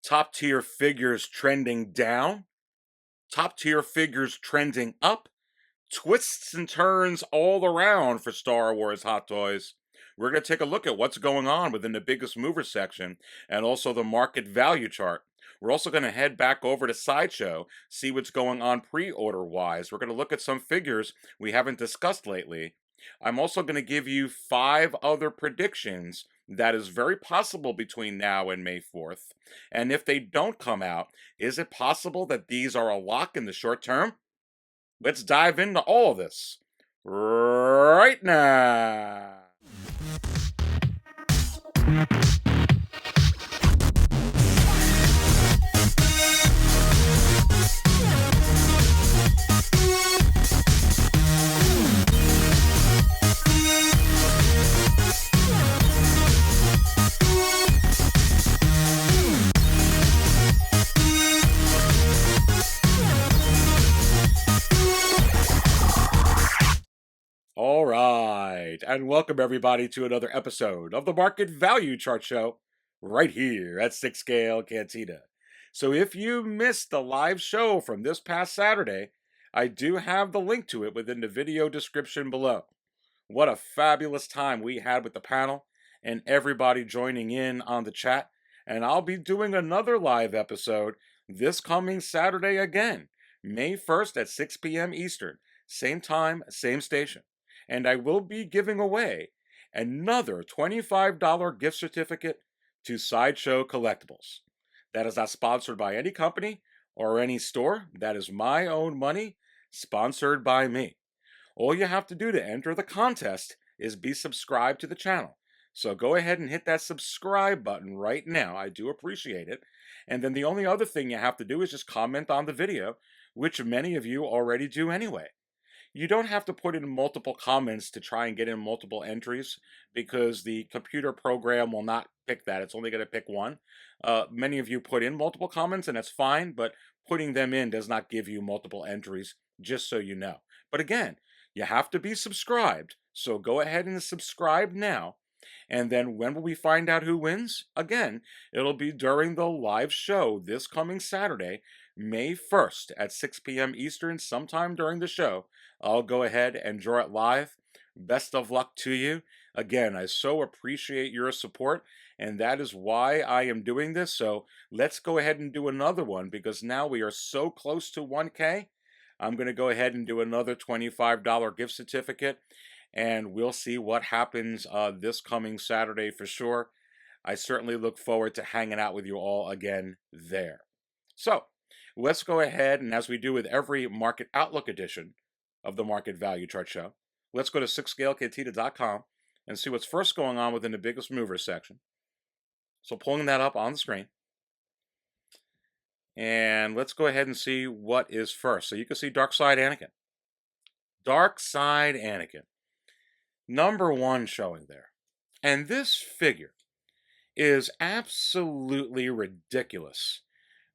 Top tier figures trending down, top tier figures trending up, twists and turns all around for Star Wars Hot Toys. We're going to take a look at what's going on within the biggest mover section and also the market value chart. We're also going to head back over to Sideshow, see what's going on pre-order wise. We're going to look at some figures we haven't discussed lately. I'm also going to give you 5 other predictions that is very possible between now and May 4th. And if they don't come out, is it possible that these are a lock in the short term? Let's dive into all of this right now. All right, and welcome everybody to another episode of the Market Value Chart Show right here at 6 Scale Cantina. So if you missed the live show from this past Saturday, I do have the link to it within the video description below. What a fabulous time we had with the panel and everybody joining in on the chat. And I'll be doing another live episode this coming Saturday again, May 1st at 6 p.m. Eastern, same time, same station. And I will be giving away another $25 gift certificate to Sideshow Collectibles. That is not sponsored by any company or any store. That is my own money, sponsored by me. All you have to do to enter the contest is be subscribed to the channel. So go ahead and hit that subscribe button right now. I do appreciate it. And then the only other thing you have to do is just comment on the video, which many of you already do anyway. You don't have to put in multiple comments to try and get in multiple entries because the computer program will not pick that. It's only going to pick one. Many of you put in multiple comments and that's fine, but putting them in does not give you multiple entries, just so you know. But again, you have to be subscribed. So go ahead and subscribe now. And then when will we find out who wins? Again, it'll be during the live show this coming Saturday, May 1st at 6 p.m. Eastern, sometime during the show. I'll go ahead and draw it live. Best of luck to you. Again, I so appreciate your support, and that is why I am doing this. So let's go ahead and do another one because now we are so close to 1K. I'm going to go ahead and do another $25 gift certificate, and we'll see what happens this coming Saturday for sure. I certainly look forward to hanging out with you all again there. So let's go ahead, and as we do with every Market Outlook edition of the Market Value Chart Show, let's go to 6scalecantina.com and see what's first going on within the biggest movers section. So pulling that up on the screen. And let's go ahead and see what is first. So you can see Dark Side Anakin. Dark Side Anakin. Number 1 showing there. And this figure is absolutely ridiculous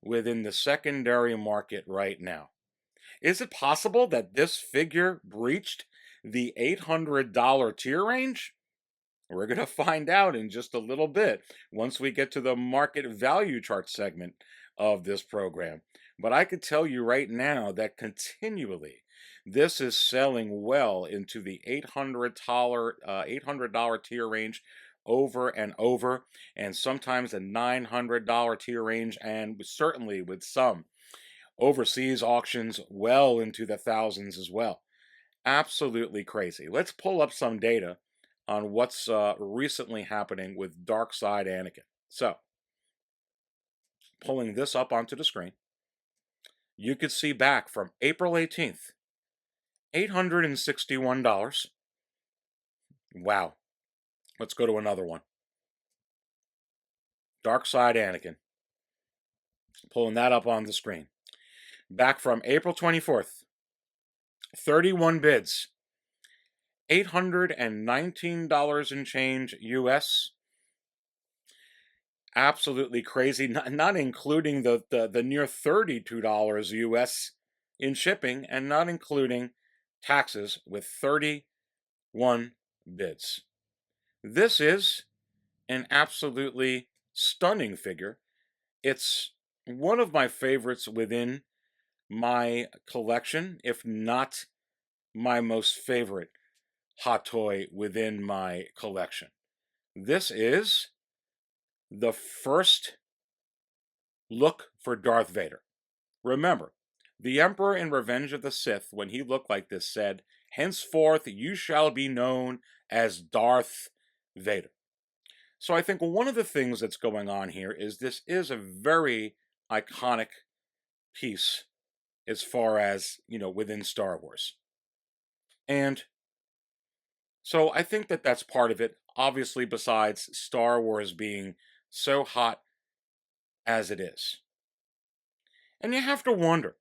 within the secondary market right now. Is it possible that this figure breached the $800 tier range? We're going to find out in just a little bit once we get to the market value chart segment of this program. But I could tell you right now that continually this is selling well into the $800 tier range over and over, and sometimes a $900 tier range, and certainly with some overseas auctions well into the thousands as well. Absolutely crazy. Let's pull up some data on what's recently happening with Dark Side Anakin. So, pulling this up onto the screen, you could see back from April 18th, $861. Wow. Let's go to another one. Dark Side Anakin. Pulling that up on the screen. Back from April 24th, 31 bids, $819 and change US. Absolutely crazy, not including the near $32 US in shipping, and not including taxes, with 31 bids. This is an absolutely stunning figure. It's one of my favorites within my collection, if not my most favorite hot toy within my collection. This is the first look for Darth Vader. Remember, the Emperor in Revenge of the Sith, when he looked like this, said, "Henceforth you shall be known as Darth Vader." So I think one of the things that's going on here is this is a very iconic piece as far as, within Star Wars. And so I think that that's part of it, obviously, besides Star Wars being so hot as it is. And you have to wonder,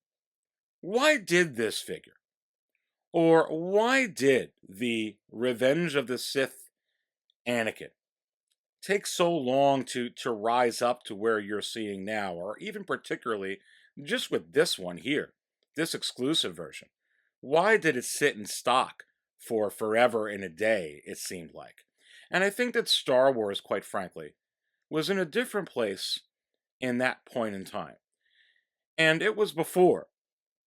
why did this figure, or why did the Revenge of the Sith Anakin take so long to rise up to where you're seeing now, or even particularly just with this one here, this exclusive version? Why did it sit in stock for forever and a day, it seemed like? And I think that Star Wars, quite frankly, was in a different place in that point in time. And it was before,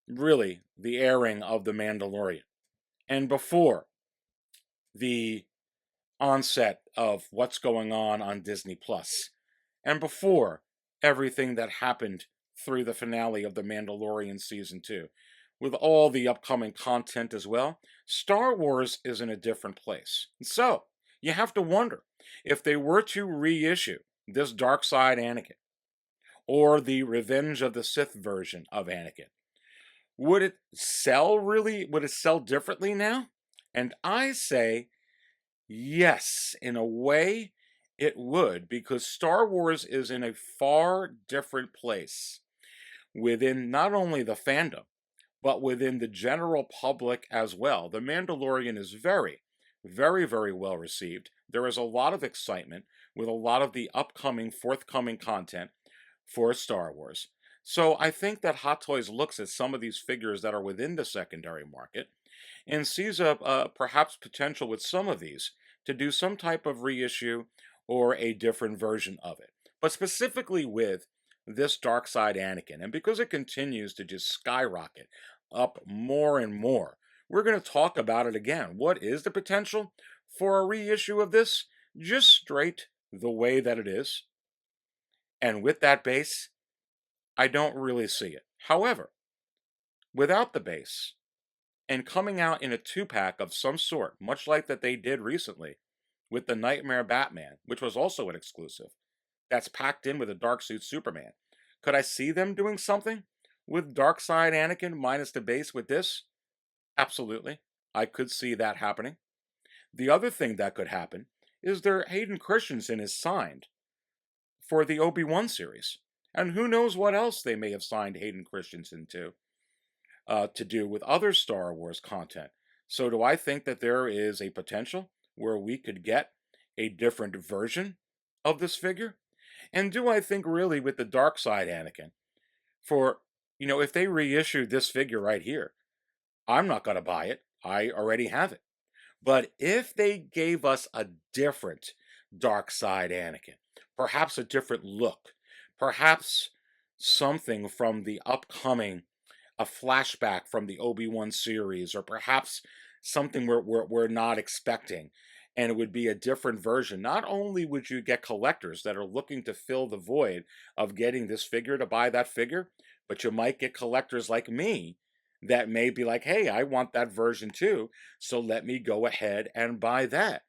really, the airing of The Mandalorian, and before the onset of what's going on Disney Plus, and before everything that happened through the finale of The Mandalorian Season 2, with all the upcoming content as well. Star Wars is in a different place. So, you have to wonder, if they were to reissue this Dark Side Anakin, or the Revenge of the Sith version of Anakin, would it sell really? Would it sell differently now? And I say, yes, in a way it would, because Star Wars is in a far different place within not only the fandom, but within the general public as well. The Mandalorian is very, very, very well received. There is a lot of excitement with a lot of the upcoming, forthcoming content for Star Wars. So I think that Hot Toys looks at some of these figures that are within the secondary market and sees a perhaps potential with some of these to do some type of reissue or a different version of it. But specifically with this Dark Side Anakin, and because it continues to just skyrocket up more and more, we're going to talk about it again. What is the potential for a reissue of this? Just straight the way that it is. And with that base, I don't really see it. However, without the base, and coming out in a 2-pack of some sort, much like that they did recently with the Nightmare Batman, which was also an exclusive, that's packed in with a Dark Suit Superman. Could I see them doing something with Dark Side Anakin minus the base with this? Absolutely. I could see that happening. The other thing that could happen is their Hayden Christensen is signed for the Obi-Wan series. And who knows what else they may have signed Hayden Christensen to do with other Star Wars content. So do I think that there is a potential where we could get a different version of this figure? And do I think really with the Dark Side Anakin, for, if they reissued this figure right here, I'm not going to buy it. I already have it. But if they gave us a different Dark Side Anakin, perhaps a different look, perhaps something from the upcoming, a flashback from the Obi-Wan series, or perhaps something we're not expecting, and it would be a different version. Not only would you get collectors that are looking to fill the void of getting this figure to buy that figure, but you might get collectors like me that may be like, hey, I want that version too, so let me go ahead and buy that.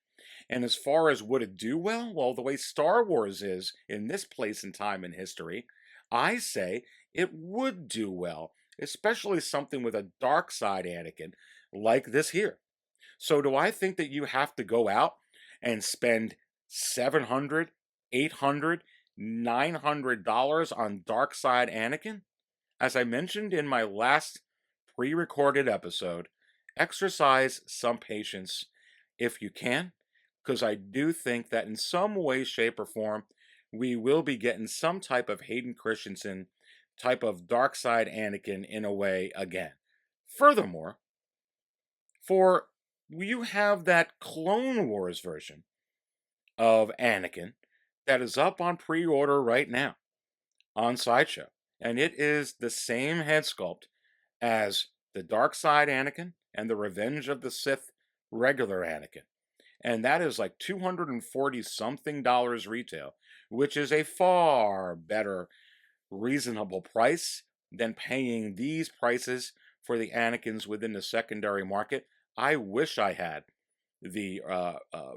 And as far as would it do well? Well, the way Star Wars is in this place and time in history, I say it would do well, especially something with a dark side Anakin like this here. So do I think that you have to go out and spend $700, $800, $900 on dark side Anakin? As I mentioned in my last pre-recorded episode, exercise some patience if you can, because I do think that in some way, shape, or form, we will be getting some type of Hayden Christensen type of dark side Anakin in a way again. Furthermore, for you have that Clone Wars version of Anakin that is up on pre-order right now on Sideshow. And it is the same head sculpt as the Dark Side Anakin and the Revenge of the Sith regular Anakin. And that is like $240 something retail, which is a far better reasonable price than paying these prices for the Anakins within the secondary market. I wish I had the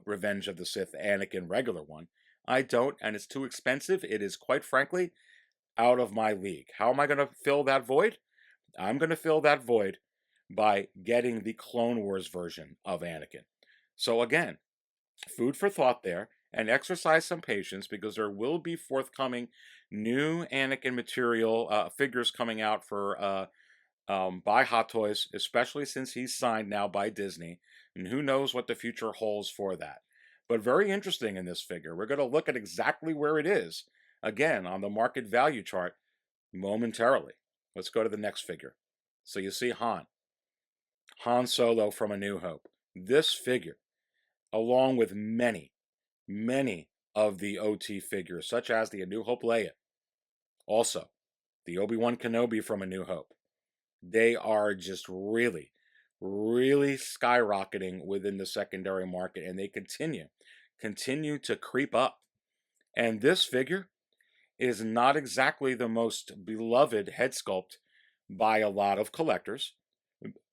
Revenge of the Sith Anakin regular one. I don't, and it's too expensive. It is, quite frankly, out of my league. How am I going to fill that void? I'm going to fill that void by getting the Clone Wars version of Anakin. So again, food for thought there, and exercise some patience because there will be forthcoming new Anakin material figures coming out for by Hot Toys, especially since he's signed now by Disney, and who knows what the future holds for that. But very interesting in this figure. We're going to look at exactly where it is again on the market value chart momentarily. Let's go to the next figure. So you see Han Solo from A New Hope. This figure, along with many of the OT figures, such as the A New Hope Leia, also the Obi-Wan Kenobi from A New Hope. They are just really skyrocketing within the secondary market, and they continue to creep up. And this figure is not exactly the most beloved head sculpt by a lot of collectors.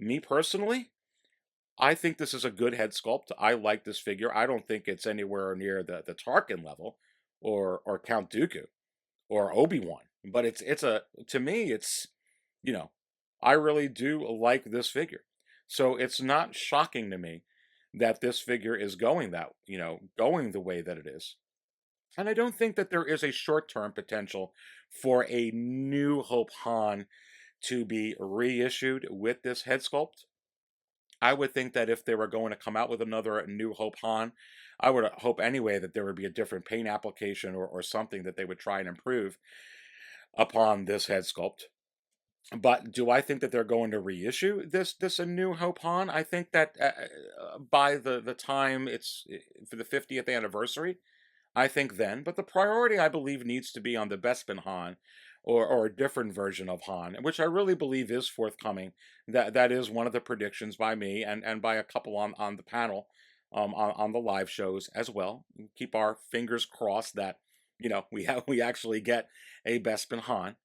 Me personally, I think this is a good head sculpt. I like this figure. I don't think it's anywhere near the Tarkin level or Count Dooku or Obi-Wan. But it's to me, it's, you know, I really do like this figure. So it's not shocking to me that this figure is going going the way that it is. And I don't think that there is a short-term potential for a New Hope Han to be reissued with this head sculpt. I would think that if they were going to come out with another New Hope Han, I would hope anyway that there would be a different paint application or something that they would try and improve upon this head sculpt. But do I think that they're going to reissue this A New Hope Han? I think that by the time it's for the 50th anniversary, I think then. But the priority, I believe, needs to be on the Bespin Han or a different version of Han, which I really believe is forthcoming. That is one of the predictions by me and by a couple on the panel on the live shows as well. Keep our fingers crossed that we actually get a Bespin Han.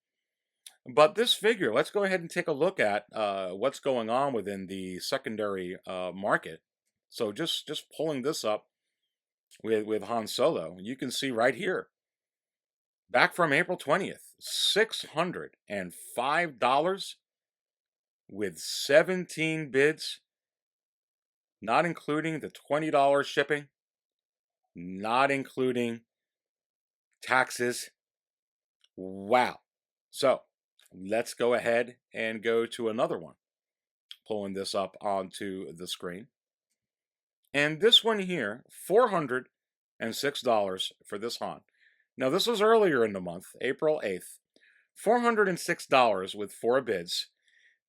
But this figure, let's go ahead and take a look at what's going on within the secondary market. So just pulling this up with Han Solo, you can see right here, back from April 20th, $605 with 17 bids, not including the $20 shipping, not including taxes. Wow. So let's go ahead and go to another one. Pulling this up onto the screen. And this one here, $406 for this Han. Now, this was earlier in the month, April 8th. $406 with 4 bids,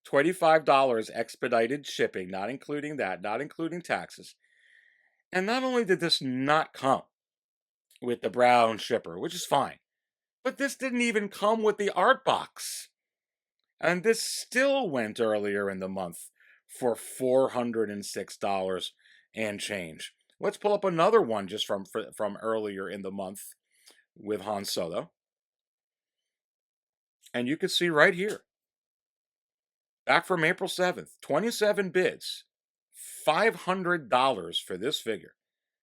$25 expedited shipping, not including that, not including taxes. And not only did this not come with the brown shipper, which is fine, but this didn't even come with the art box. And this still went earlier in the month for $406 and change. Let's pull up another one just from earlier in the month with Han Solo. And you can see right here, back from April 7th, 27 bids, $500 for this figure,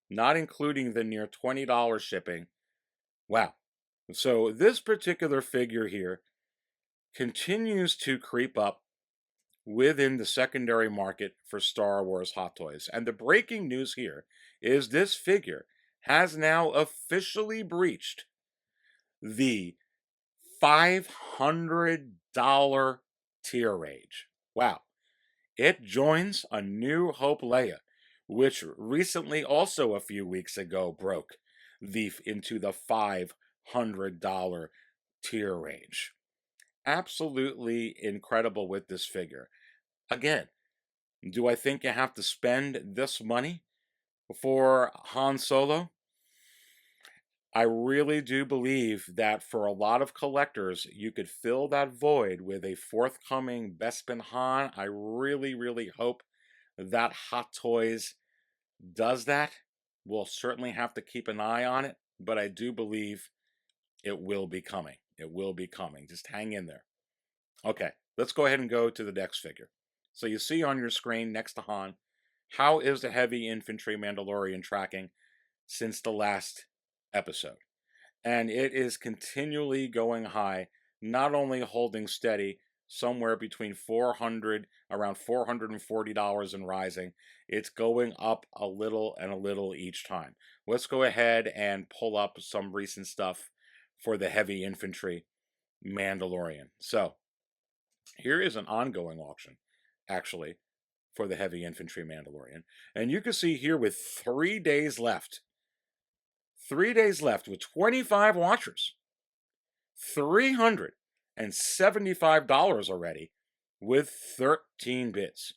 not including the near $20 shipping. Wow. So this particular figure here continues to creep up within the secondary market for Star Wars Hot Toys. And the breaking news here is this figure has now officially breached the $500 tier range. Wow. It joins A New Hope Leia, which recently, also a few weeks ago, broke into the $500 tier range. Absolutely incredible with this figure. Again, do I think you have to spend this money for Han Solo? I really do believe that for a lot of collectors, you could fill that void with a forthcoming Bespin Han. I really, really hope that Hot Toys does that. We'll certainly have to keep an eye on it, but I do believe it will be coming. It will be coming. Just hang in there. Okay, let's go ahead and go to the next figure. So you see on your screen next to Han, how is the heavy infantry Mandalorian tracking since the last episode? And it is continually going high, not only holding steady somewhere between 400 around $440 and rising. It's going up a little and a little each time. Let's go ahead and pull up some recent stuff for the heavy infantry Mandalorian. So here is an ongoing auction, actually, for the heavy infantry Mandalorian. And you can see here with 3 days left, 3 days left with 25 watchers, $375 already with 13 bids.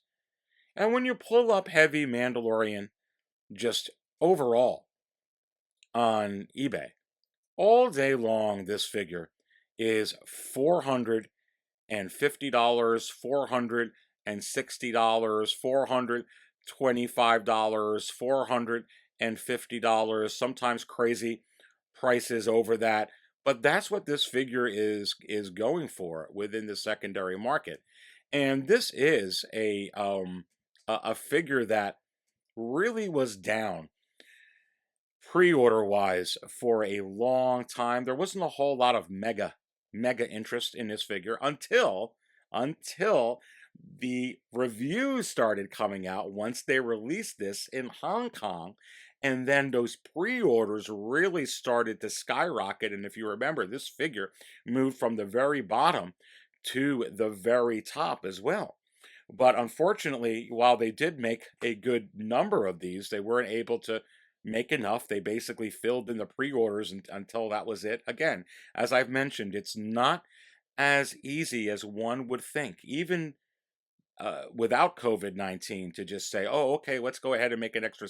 And when you pull up heavy Mandalorian just overall on eBay, all day long this figure is $450, $460, $425, $450, sometimes crazy prices over that. But that's what this figure is going for within the secondary market. And this is a figure that really was down pre-order wise for a long time. There wasn't a whole lot of mega interest in this figure until the reviews started coming out once they released this in Hong Kong. And then those pre-orders really started to skyrocket. And if you remember, this figure moved from the very bottom to the very top as well. But unfortunately, while they did make a good number of these, they weren't able to make enough. They basically filled in the pre-orders until that was it. Again, as I've mentioned, it's not as easy as one would think, even without COVID-19, to just say, oh, okay, let's go ahead and make an extra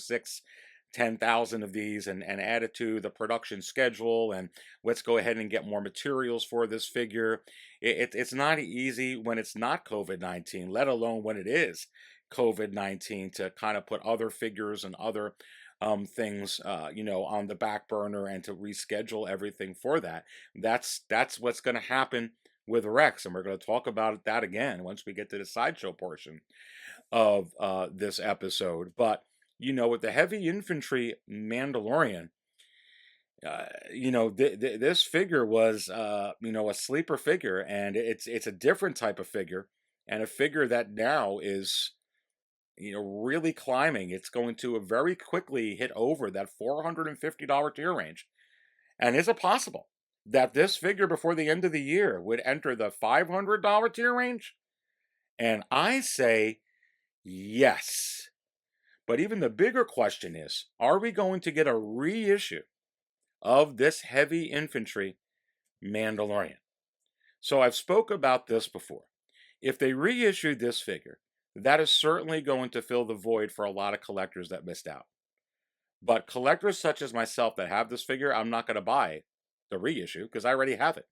10,000 of these and add it to the production schedule, and let's go ahead and get more materials for this figure. It's not easy when it's not COVID-19, let alone when it is COVID-19, to kind of put other figures and other things, on the back burner and to reschedule everything for that. That's what's going to happen with Rex, and we're going to talk about that again once we get to the sideshow portion of this episode. But with the heavy infantry Mandalorian, this figure was, a sleeper figure, and it's a different type of figure, and a figure that now is, really climbing. It's going to very quickly hit over that $450 tier range. And is it possible that this figure before the end of the year would enter the $500 tier range? And I say yes. But even the bigger question is, are we going to get a reissue of this heavy infantry Mandalorian? So I've spoke about this before. If they reissued this figure, that is certainly going to fill the void for a lot of collectors that missed out. But collectors such as myself that have this figure, I'm not going to buy the reissue because I already have it.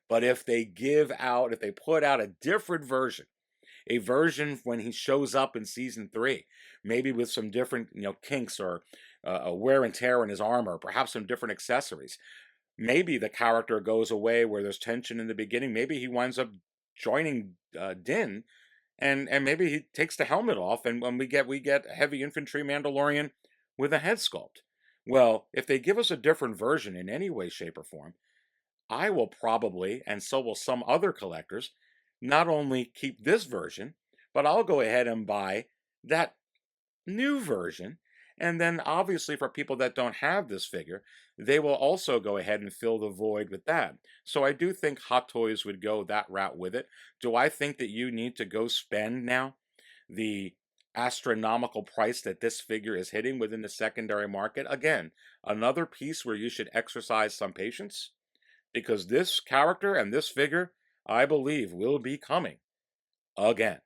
But if they put out a different version, a version when he shows up in season 3, maybe with some different, kinks or a wear and tear in his armor, perhaps some different accessories. Maybe the character goes away where there's tension in the beginning. Maybe he winds up joining Din, and maybe he takes the helmet off, and when we get a heavy infantry Mandalorian with a head sculpt. Well, if they give us a different version in any way, shape, or form, I will probably, and so will some other collectors, not only keep this version, but I'll go ahead and buy that new version. And then obviously for people that don't have this figure, they will also go ahead and fill the void with that. So I do think Hot Toys would go that route with it. Do I think that you need to go spend now the astronomical price that this figure is hitting within the secondary market? Again, another piece where you should exercise some patience, because this character and this figure, I believe, will be coming again.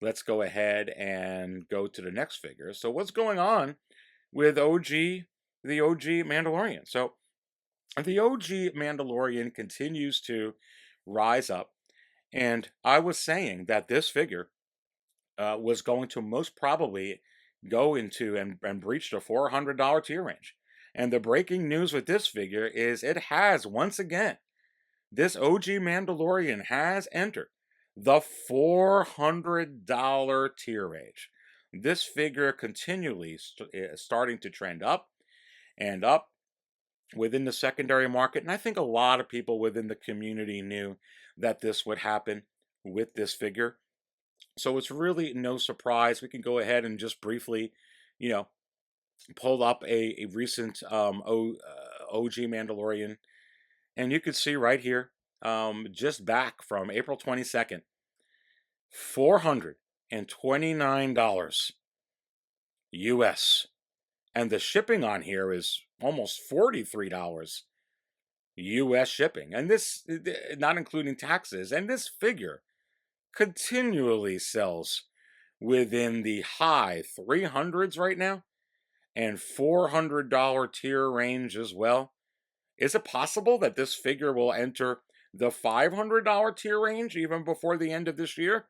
Let's go ahead and go to the next figure. So what's going on with OG the OG Mandalorian. So the OG Mandalorian continues to rise up. And I was saying that this figure was going to most probably go into and breach the $400 tier range. And the breaking news with this figure is it has, once again, this OG Mandalorian has entered the $400 tier range. This figure continually is starting to trend up and up within the secondary market. And I think a lot of people within the community knew that this would happen with this figure. So it's really no surprise. We can go ahead and just briefly, you know, pull up a recent OG Mandalorian. And you can see right here, just back from April 22nd, $429 US. And the shipping on here is almost $43 US shipping. And this, not including taxes. And this figure continually sells within the high 300s right now and $400 tier range as well. Is it possible that this figure will enter the $500 tier range even before the end of this year?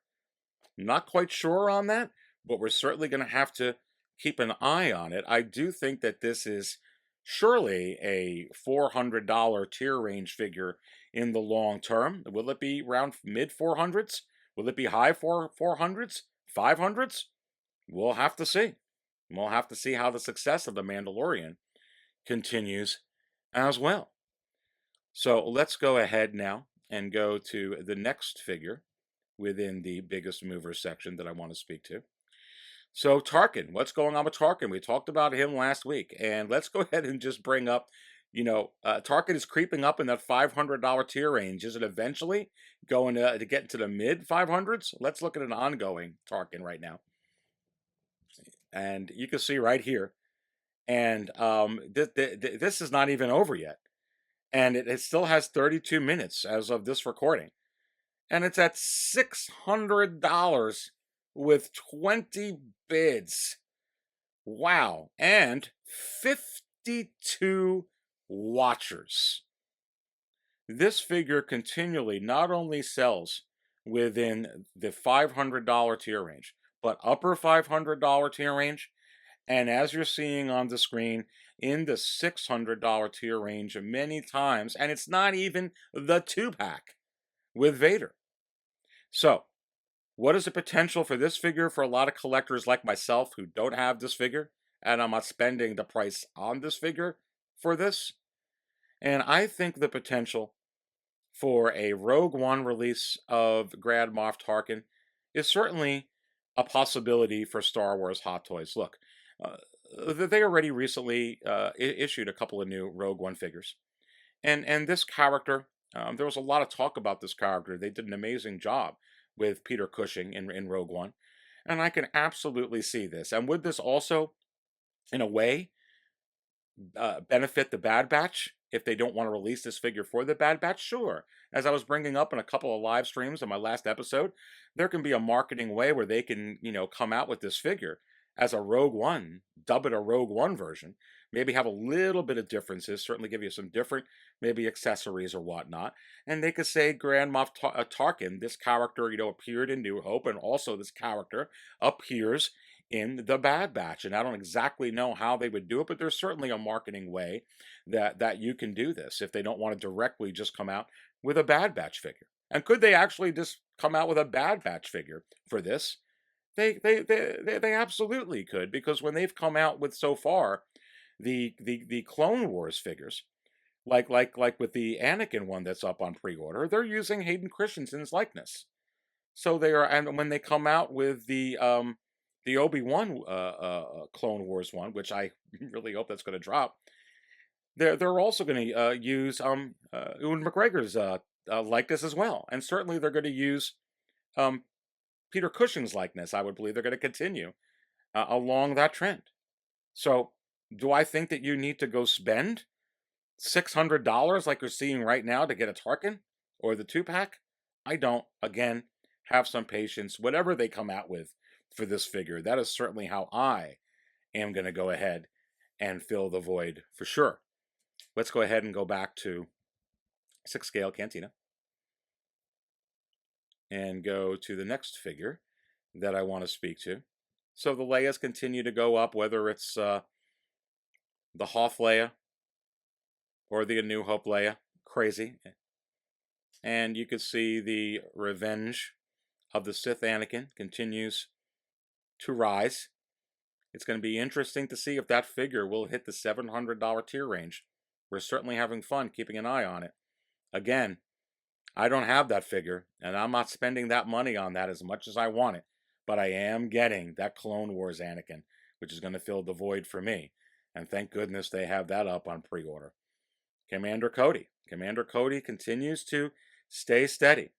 Not quite sure on that, but we're certainly going to have to keep an eye on it. I do think that this is surely a $400 tier range figure in the long term. Will it be around mid 400s? Will it be high 400s? 500s? We'll have to see. We'll have to see how the success of the Mandalorian continues as well. So let's go ahead now and go to the next figure within the biggest movers section that I want to speak to. So Tarkin, what's going on with Tarkin? We talked about him last week, and let's go ahead and just bring up, Tarkin is creeping up in that $500 tier range. Is it eventually going to get into the mid 500s? Let's look at an ongoing Tarkin right now. And you can see right here, and this is not even over yet. And it still has 32 minutes as of this recording. And it's at $600 with 20 bids. Wow. And 52 watchers. This figure continually not only sells within the $500 tier range, but upper $500 tier range. And as you're seeing on the screen, in the $600 tier range many times, and it's not even the 2-pack with Vader. So, what is the potential for this figure for a lot of collectors like myself who don't have this figure, and I'm not spending the price on this figure for this? And I think the potential for a Rogue One release of Grand Moff Tarkin is certainly a possibility for Star Wars Hot Toys. Look, they already recently issued a couple of new Rogue One figures. And this character, there was a lot of talk about this character. They did an amazing job with Peter Cushing in Rogue One. And I can absolutely see this. And would this also, in a way, benefit the Bad Batch if they don't want to release this figure for the Bad Batch? Sure. As I was bringing up in a couple of live streams in my last episode, there can be a marketing way where they can, come out with this figure as a Rogue One, dub it a Rogue One version, maybe have a little bit of differences, certainly give you some different, maybe accessories or whatnot. And they could say Grand Moff Tarkin, this character, appeared in New Hope, and also this character appears in the Bad Batch. And I don't exactly know how they would do it, but there's certainly a marketing way that you can do this if they don't want to directly just come out with a Bad Batch figure. And could they actually just come out with a Bad Batch figure for this? They absolutely could, because when they've come out with so far the Clone Wars figures, like with the Anakin one that's up on pre-order, they're using Hayden Christensen's likeness. So they are, and when they come out with the Obi-Wan Clone Wars one, which I really hope that's going to drop, they're also going to use Ewan McGregor's likeness as well, and certainly they're going to use Peter Cushing's likeness. I would believe they're going to continue along that trend. So, do I think that you need to go spend $600 like you're seeing right now to get a Tarkin or the 2-pack? I don't. Again, have some patience. Whatever they come out with for this figure, that is certainly how I am going to go ahead and fill the void for sure. Let's go ahead and go back to 6 scale Cantina and go to the next figure that I want to speak to. So the Leias continue to go up, whether it's the Hoth Leia or the A New Hope Leia. Crazy. And you can see the Revenge of the Sith Anakin continues to rise. It's going to be interesting to see if that figure will hit the $700 tier range. We're certainly having fun keeping an eye on it. Again, I don't have that figure, and I'm not spending that money on that as much as I want it. But I am getting that Clone Wars Anakin, which is going to fill the void for me. And thank goodness they have that up on pre-order. Commander Cody. Commander Cody continues to stay steady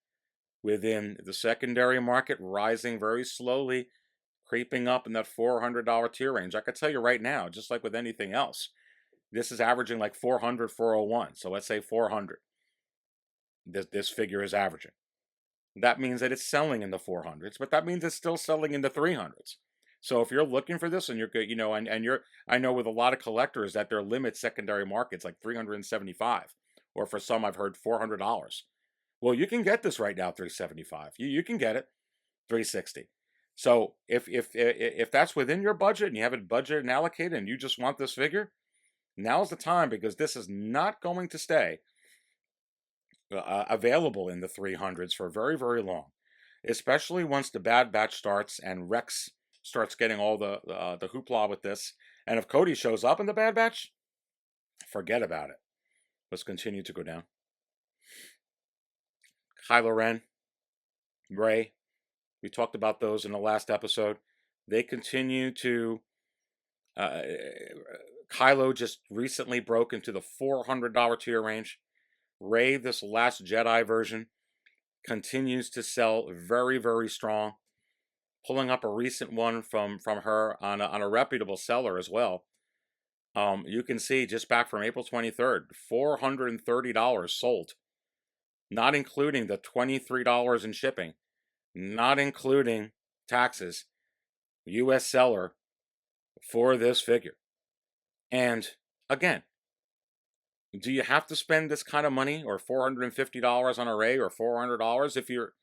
within the secondary market, rising very slowly, creeping up in that $400 tier range. I can tell you right now, just like with anything else, this is averaging like 400, 401. So let's say 400. This figure is averaging. That means that it's selling in the 400s, but that means it's still selling in the 300s. So if you're looking for this and you're good, and you're, I know with a lot of collectors that their limit secondary market's like 375, or for some I've heard $400. Well, you can get this right now, 375. You can get it, 360. So if that's within your budget and you have it budgeted and allocated and you just want this figure, now's the time, because this is not going to stay available in the 300s for very, very long, especially once the Bad Batch starts and Rex starts getting all the hoopla with this. And if Cody shows up in the Bad Batch, forget about it. Let's continue to go down. Kylo Ren, Rey, we talked about those in the last episode. They continue to... Kylo just recently broke into the $400 tier range. Rey, this Last Jedi version, continues to sell very, very strong. Pulling up a recent one from her on a reputable seller as well. You can see just back from April 23rd, $430 sold. Not including the $23 in shipping. Not including taxes. U.S. seller for this figure. And again, do you have to spend this kind of money, or $450 on a Rey, or $400 if you're,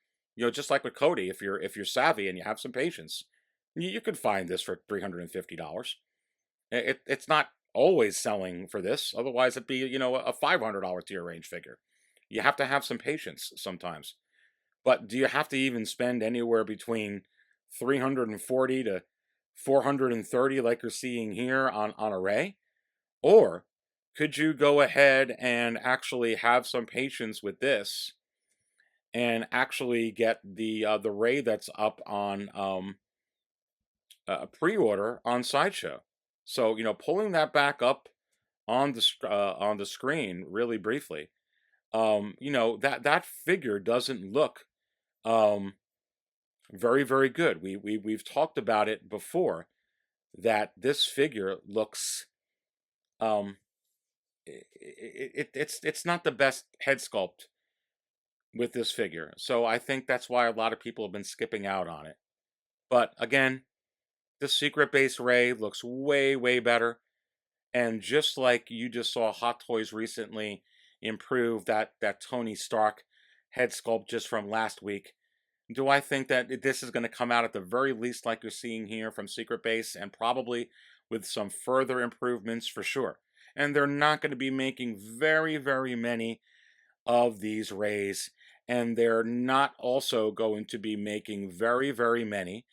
just like with Cody, if you're savvy and you have some patience, you could find this for $350. It's not always selling for this. Otherwise, it'd be a $500 tier range figure. You have to have some patience sometimes. But do you have to even spend anywhere between $340 to $430 like you're seeing here on a Rey? Or could you go ahead and actually have some patience with this and actually get the Rey that's up on pre-order on Sideshow? So pulling that back up on the screen really briefly, that figure doesn't look very, very good. We've talked about it before, that this figure looks it's not the best head sculpt with this figure. So I think that's why a lot of people have been skipping out on it. But again, the Secret Base Rey looks way, way better. And just like you just saw Hot Toys recently improve that Tony Stark head sculpt just from last week, do I think that this is going to come out at the very least like you're seeing here from Secret Base, and probably with some further improvements for sure. And they're not going to be making very, very many of these Reys, and they're not also going to be making very, very many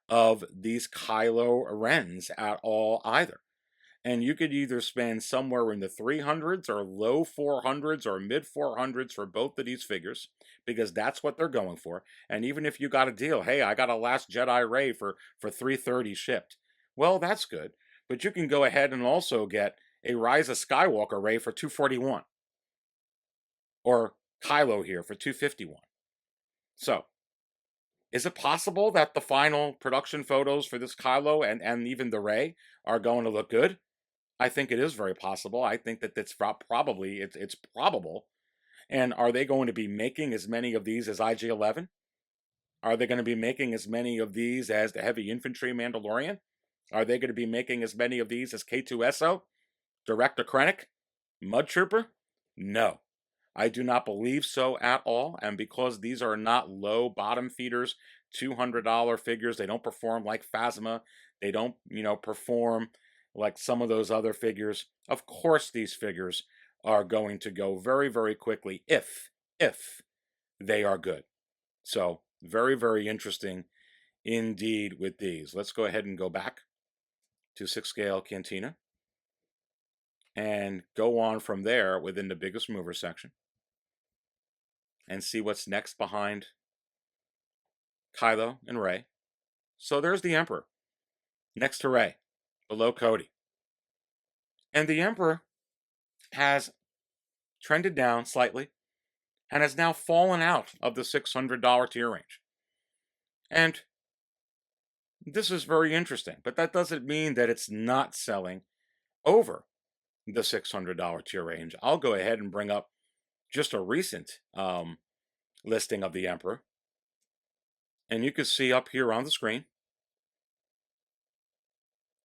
of these Kylo Rens at all either. And you could either spend somewhere in the 300s or low 400s or mid 400s for both of these figures, because that's what they're going for. And even if you got a deal, hey, I got a Last Jedi Rey for $330 shipped. Well, that's good. But you can go ahead and also get a Rise of Skywalker Rey for $241. Or Kylo here for $251. So, is it possible that the final production photos for this Kylo and even the Rey are going to look good? I think it is very possible. I think that it's probable. And are they going to be making as many of these as IG-11? Are they going to be making as many of these as the Heavy Infantry Mandalorian? Are they going to be making as many of these as K2SO, Director Krennic, Mud Trooper? No, I do not believe so at all. And because these are not low bottom feeders, $200 figures, they don't perform like Phasma. They don't, perform like some of those other figures. Of course, these figures are going to go very, very quickly if they are good. So very, very interesting indeed with these. Let's go ahead and go back to 6 scale Cantina and go on from there within the biggest mover section and see what's next behind Kylo and Rey. So there's the Emperor next to Rey, below Cody. And the Emperor has trended down slightly and has now fallen out of the $600 tier range. And this is very interesting, but that doesn't mean that it's not selling over the $600 tier range. I'll go ahead and bring up just a recent listing of the Emperor. And you can see up here on the screen,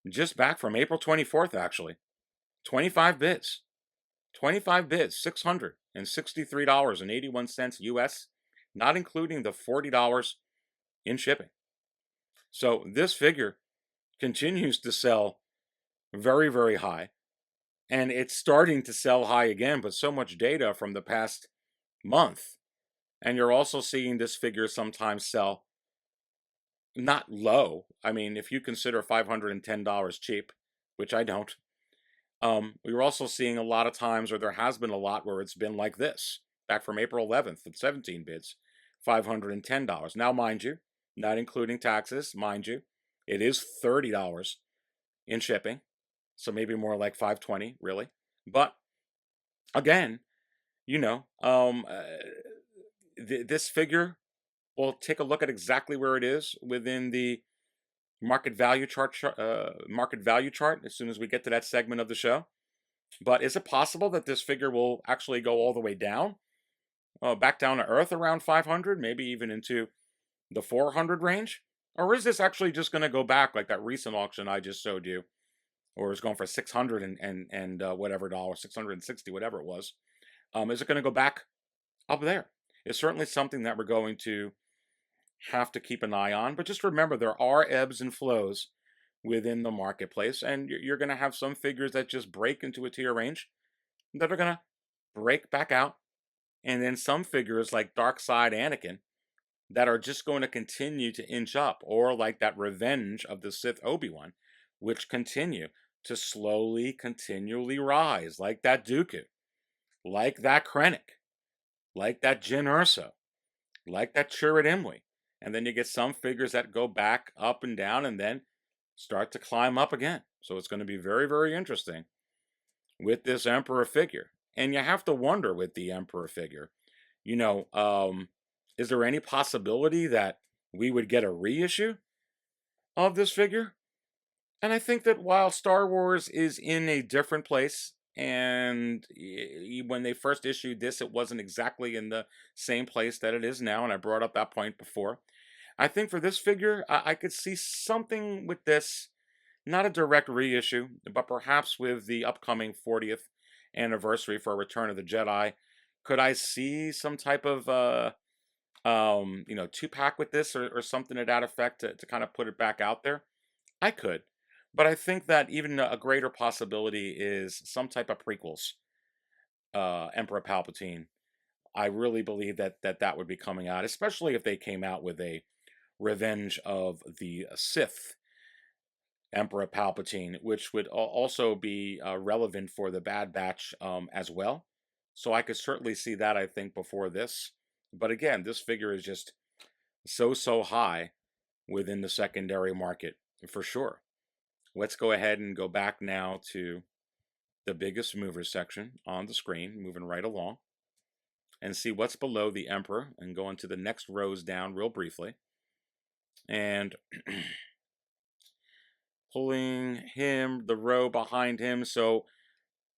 just back from April 24th, actually, 25 bids. 25 bids, $663.81 US, not including the $40 in shipping. So this figure continues to sell very, very high. And it's starting to sell high again, but so much data from the past month. And you're also seeing this figure sometimes sell not low. I mean, if you consider $510 cheap, which I don't, we're also seeing a lot of times, or there has been a lot where it's been like this, back from April 11th with 17 bids, $510. Now, mind you, not including taxes, mind you, it is $30 in shipping. So maybe more like 520, really. But again, this figure, we'll take a look at exactly where it is within the market value chart as soon as we get to that segment of the show. But is it possible that this figure will actually go all the way down, back down to earth around 500, maybe even into the 400 range? Or is this actually just going to go back like that recent auction I just showed you, or is going for 600 and whatever dollars, 660, whatever it was? Is it going to go back up there? It's certainly something that we're going to have to keep an eye on. But just remember, there are ebbs and flows within the marketplace, and you're going to have some figures that just break into a tier range that are going to break back out, and then some figures like Dark Side Anakin that are just going to continue to inch up, or like that Revenge of the Sith Obi-Wan, which continue to slowly, continually rise, like that Dooku, like that Krennic, like that Jyn Erso, like that Chirrut Imwe. And then you get some figures that go back up and down and then start to climb up again. So it's going to be very, very interesting with this Emperor figure. And you have to wonder with the Emperor figure, is there any possibility that we would get a reissue of this figure? And I think that while Star Wars is in a different place, and when they first issued this, it wasn't exactly in the same place that it is now, and I brought up that point before. I think for this figure, I could see something with this, not a direct reissue, but perhaps with the upcoming 40th anniversary for Return of the Jedi, could I see some type of 2-pack with this, or something to that effect, to kind of put it back out there? I could. But I think that even a greater possibility is some type of prequels, Emperor Palpatine. I really believe that would be coming out, especially if they came out with a Revenge of the Sith Emperor Palpatine, which would also be relevant for the Bad Batch as well. So I could certainly see that, I think, before this. But again, this figure is just so high within the secondary market, for sure. Let's go ahead and go back now to the biggest movers section on the screen, moving right along, and see what's below the Emperor, and go into the next rows down real briefly. And pulling him, the row behind him. So,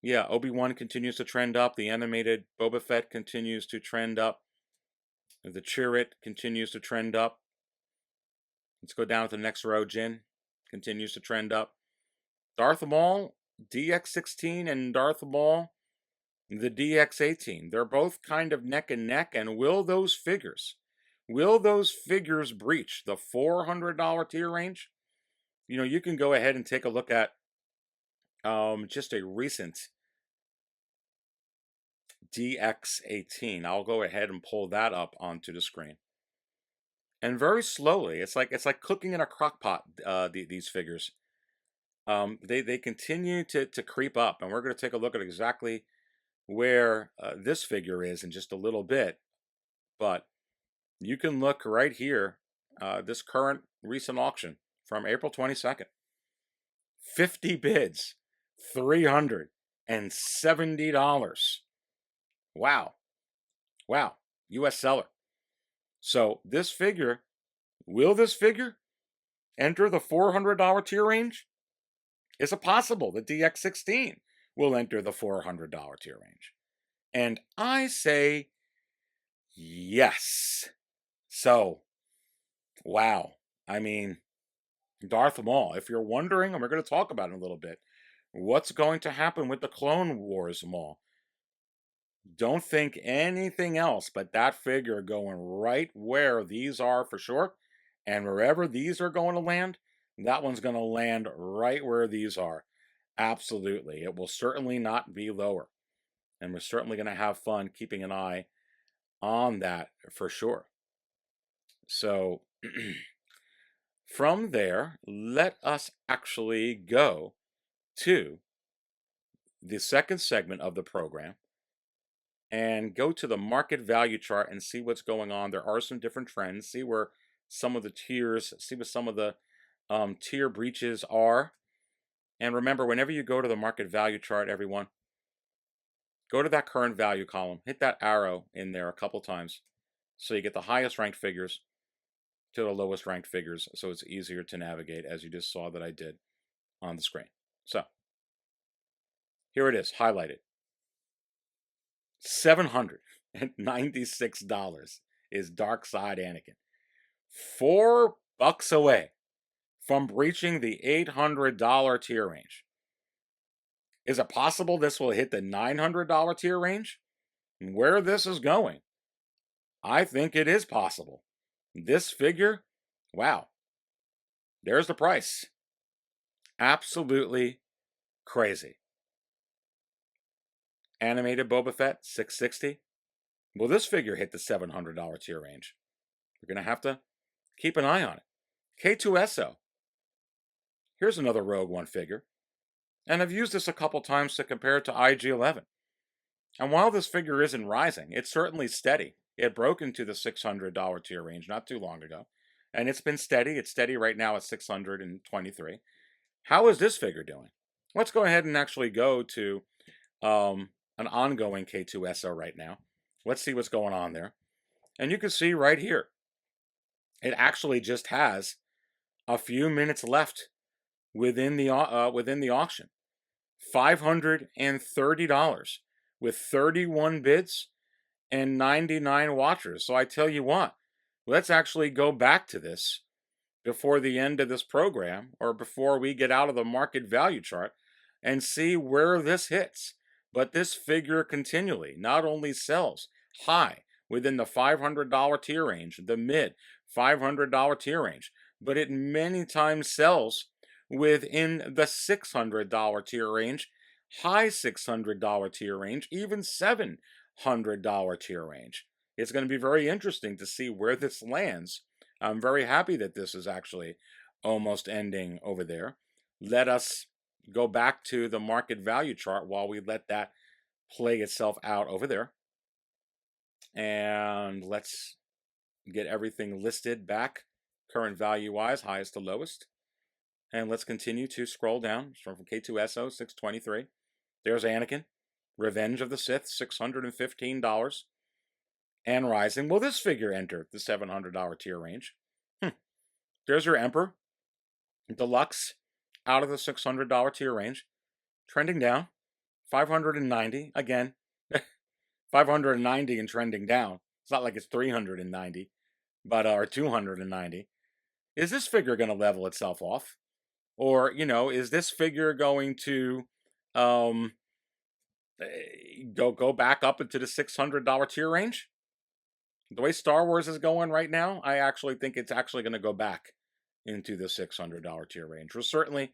yeah, Obi-Wan continues to trend up. The animated Boba Fett continues to trend up. The Chirrut continues to trend up. Let's go down to the next row, Jyn. continues to trend up. Darth Maul, DX16, and Darth Maul, the DX18. They're both kind of neck and neck, and will those figures breach the $400 tier range? You know, you can go ahead and take a look at just a recent DX18. I'll go ahead and pull that up onto the screen. And very slowly, it's like cooking in a crock pot, these figures. They continue to creep up, and we're going to take a look at exactly where this figure is in just a little bit. But you can look right here, this current recent auction from April 22nd. 50 bids, $370. Wow. Wow. US seller. So this figure, will this figure enter the $400 tier range? Is it possible the DX16 will enter the $400 tier range? And I say yes. So, wow. I mean, Darth Maul, if you're wondering, and we're going to talk about it in a little bit, what's going to happen with the Clone Wars Maul? Don't think anything else but that figure going right where these are for sure. And wherever these are going to land, that one's going to land right where these are. Absolutely. It will certainly not be lower. And we're certainly going to have fun keeping an eye on that for sure. So from there, let us actually go to the second segment of the program and go to the market value chart and see what's going on. There are some different trends. See where some of the tiers, see what some of the tier breaches are. And remember, whenever you go to the market value chart, everyone, go to that current value column. Hit that arrow in there a couple times so you get the highest ranked figures to the lowest ranked figures, so it's easier to navigate, as you just saw that I did on the screen. So here it is, highlighted. $796 is Dark Side Anakin. $4 away from breaching the $800 tier range. Is it possible this will hit the $900 tier range? Where this is going, I think it is possible. This figure, wow, there's the price. Absolutely crazy. Animated Boba Fett, $660. Will this figure hit the $700 tier range? We're going to have to keep an eye on it. K2SO. Here's another Rogue One figure. And I've used this a couple times to compare it to IG-11. And while this figure isn't rising, it's certainly steady. It broke into the $600 tier range not too long ago. And it's been steady. It's steady right now at $623. How is this figure doing? Let's go ahead and actually go to an ongoing K2SO right now. Let's see what's going on there. And you can see right here, it actually just has a few minutes left within the auction. $530 with 31 bids and 99 watchers. So I tell you what, let's actually go back to this before the end of this program, or before we get out of the market value chart, and see where this hits. But this figure continually not only sells high within the $500 tier range, the mid $500 tier range, but it many times sells within the $600 tier range, high $600 tier range, even $700 tier range. It's going to be very interesting to see where this lands. I'm very happy that this is actually almost ending over there. Let us go back to the market value chart while we let that play itself out over there. And let's get everything listed back, current value-wise, highest to lowest. And let's continue to scroll down from K2SO, $623. There's Anakin, Revenge of the Sith, $615. And rising. Will this figure enter the $700 tier range? There's your Emperor, Deluxe, out of the $600 tier range, trending down, $590. Again, $590 and trending down. It's not like it's $390, but or $290. Is this figure going to level itself off? Or, is this figure going to um, go back up into the $600 tier range? The way Star Wars is going right now, I actually think it's actually going to go back into the $600 tier range. We're certainly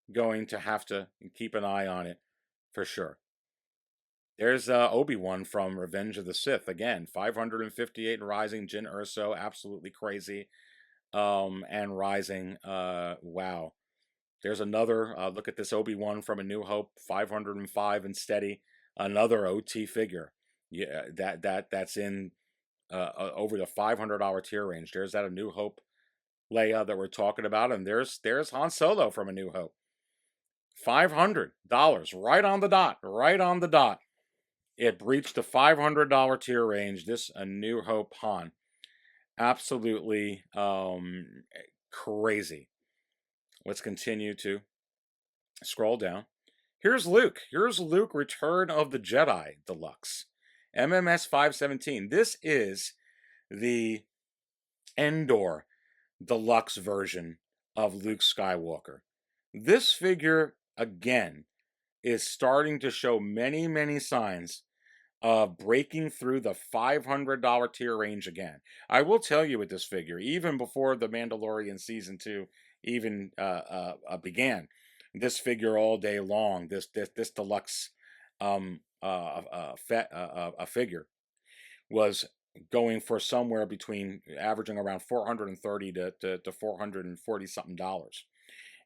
going to have to keep an eye on it for sure. There's Obi-Wan from Revenge of the Sith. Again, 558 and rising. Jyn Erso, absolutely crazy. And rising. Wow. There's another, look at this Obi-Wan from A New Hope, 505 and steady. Another OT figure. Yeah, that's in over the $500 tier range. There's that A New Hope Leia that we're talking about, and there's Han Solo from A New Hope. $500, right on the dot, right on the dot. It breached the $500 tier range. This A New Hope Han, absolutely crazy. Let's continue to scroll down. Here's Luke. Here's Luke Return of the Jedi Deluxe. MMS 517. This is the Endor Deluxe version of Luke Skywalker. This figure, again, is starting to show many, many signs of breaking through the $500 tier range again. I will tell you with this figure, even before the Mandalorian Season 2 even began, this figure all day long, this deluxe figure was going for somewhere between averaging around $430 to $440 something dollars.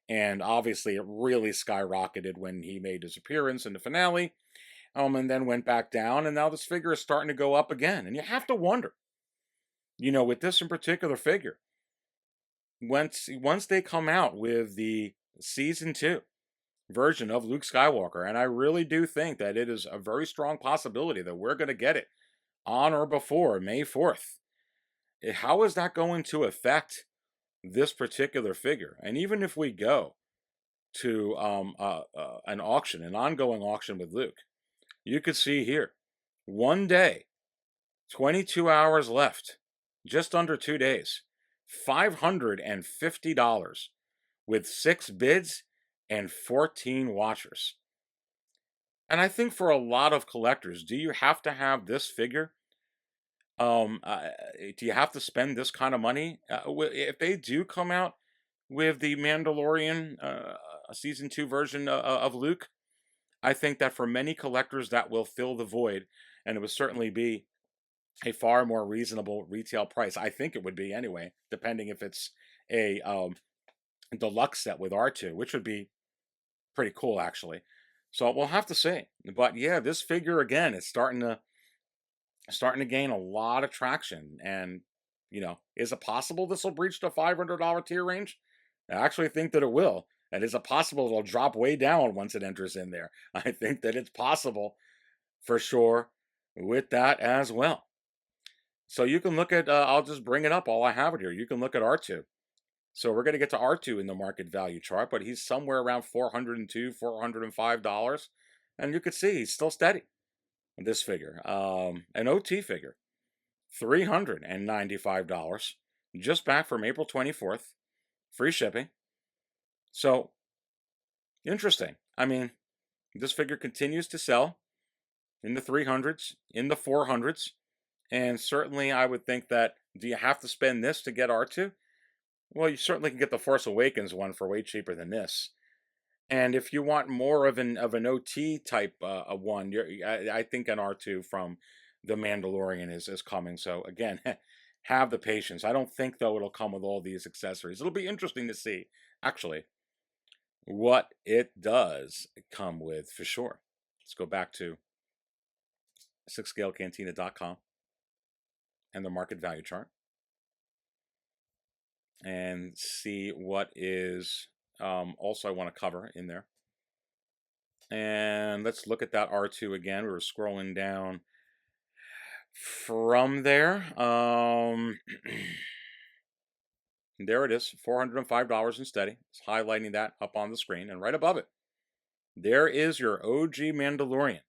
And obviously it really skyrocketed when he made his appearance in the finale, and then went back down, and now this figure is starting to go up again. And you have to wonder, with this in particular figure, once they come out with the Season 2 version of Luke Skywalker, and I really do think that it is a very strong possibility that we're going to get it on or before May 4th. How is that going to affect this particular figure? And even if we go to an auction, an ongoing auction with Luke, you could see here, one day, 22 hours left, just under 2 days, $550 with 6 bids and 14 watchers. And I think for a lot of collectors, do you have to have this figure? Do you have to spend this kind of money? If they do come out with the Mandalorian Season 2 version of Luke, I think that for many collectors that will fill the void, and it would certainly be a far more reasonable retail price. I think it would be anyway, depending if it's a deluxe set with R2, which would be pretty cool actually. So we'll have to see. But yeah, this figure again is starting to gain a lot of traction. And is it possible this will breach the $500 tier range? I actually think that it will. And is it possible it'll drop way down once it enters in there? I think that it's possible for sure with that as well. So you can look at, I'll just bring it up, all I have it here. You can look at R2. So we're going to get to R2 in the market value chart, but he's somewhere around $402, $405. And you can see he's still steady. This figure, an OT figure, $395, just back from April 24th, free shipping. So, interesting. I mean, this figure continues to sell in the 300s, in the 400s, and certainly I would think that, do you have to spend this to get R2? Well, you certainly can get the Force Awakens one for way cheaper than this. And if you want more of an OT type one, I think an R2 from The Mandalorian is coming. So again, have the patience. I don't think though it'll come with all these accessories. It'll be interesting to see actually what it does come with for sure. Let's go back to 6scalecantina.com and the market value chart and see what is also I want to cover in there. And let's look at that R2 again. We were scrolling down from there. There it is, $405 and steady. It's highlighting that up on the screen. And right above it, there is your OG Mandalorian.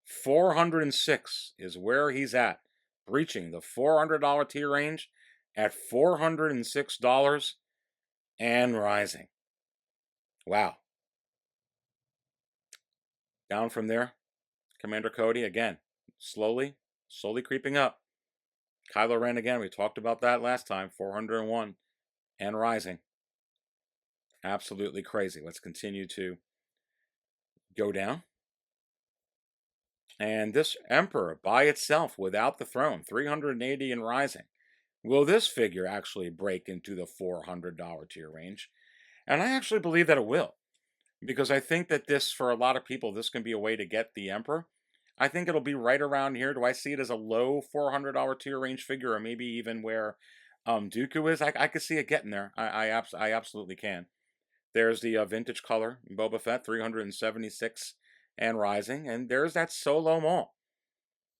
406 is where he's at, breaching the $400 tier range at $406 and rising. Wow. Down from there, Commander Cody again, slowly creeping up. Kylo Ren again, we talked about that last time, 401 and rising. Absolutely crazy. Let's continue to go down. And this Emperor by itself, without the throne, 380 and rising. Will this figure actually break into the $400 tier range? And I actually believe that it will, because I think that this, for a lot of people, this can be a way to get the Emperor. I think it'll be right around here. Do I see it as a low $400 tier range figure, or maybe even where Dooku is? I could see it getting there. I absolutely can. There's the vintage color Boba Fett, 376 and rising. And there's that solo Maul.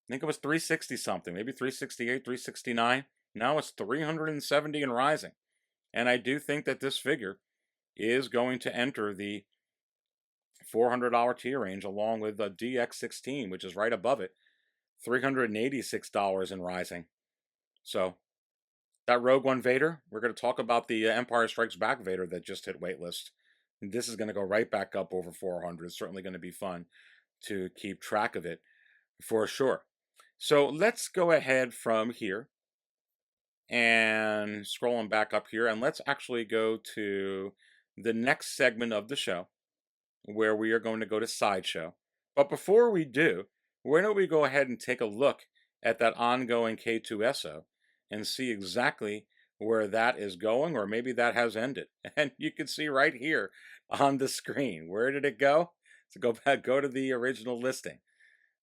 I think it was 360 something, maybe 368, 369. Now it's 370 and rising. And I do think that this figure is going to enter the $400 tier range along with the DX16, which is right above it, $386 and rising. So that Rogue One Vader, we're going to talk about the Empire Strikes Back Vader that just hit waitlist. And this is going to go right back up over 400. It's certainly going to be fun to keep track of it for sure. So let's go ahead from here and scrolling back up here, and let's actually go to the next segment of the show where we are going to go to Sideshow. But before we do, why don't we go ahead and take a look at that ongoing K2SO and see exactly where that is going, or maybe that has ended. And you can see right here on the screen. Where did it go? So go to the original listing.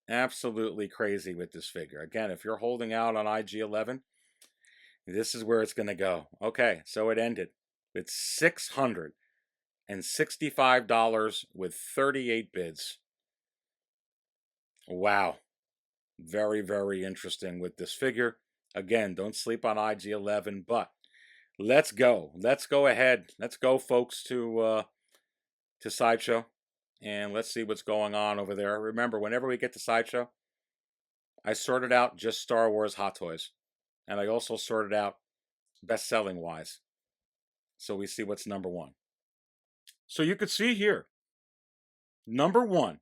Absolutely crazy with this figure. Again, if you're holding out on IG-11, this is where it's going to go. Okay, so it ended with $665 with 38 bids. Wow. Very, very interesting with this figure. Again, don't sleep on IG-11, but let's go. Let's go ahead. Let's go, folks, to Sideshow. And let's see what's going on over there. Remember, whenever we get to Sideshow, I sorted out just Star Wars Hot Toys. And I also sorted out best-selling wise. So we see what's number one. So you could see here, number one,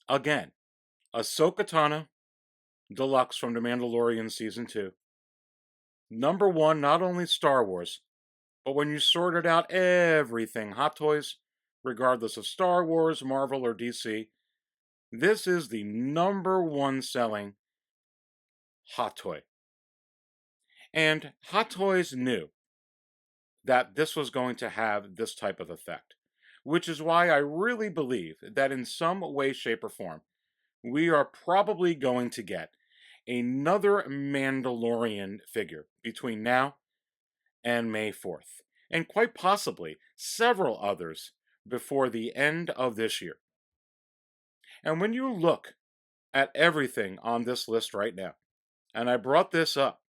again, Ahsoka Tano Deluxe from The Mandalorian Season 2. Number one, not only Star Wars, but when you sorted out everything Hot Toys, regardless of Star Wars, Marvel, or DC, this is the number one selling Hot Toy. And Hot Toys knew that this was going to have this type of effect, which is why I really believe that in some way, shape, or form, we are probably going to get another Mandalorian figure between now and May 4th, and quite possibly several others before the end of this year. And when you look at everything on this list right now, and I brought this up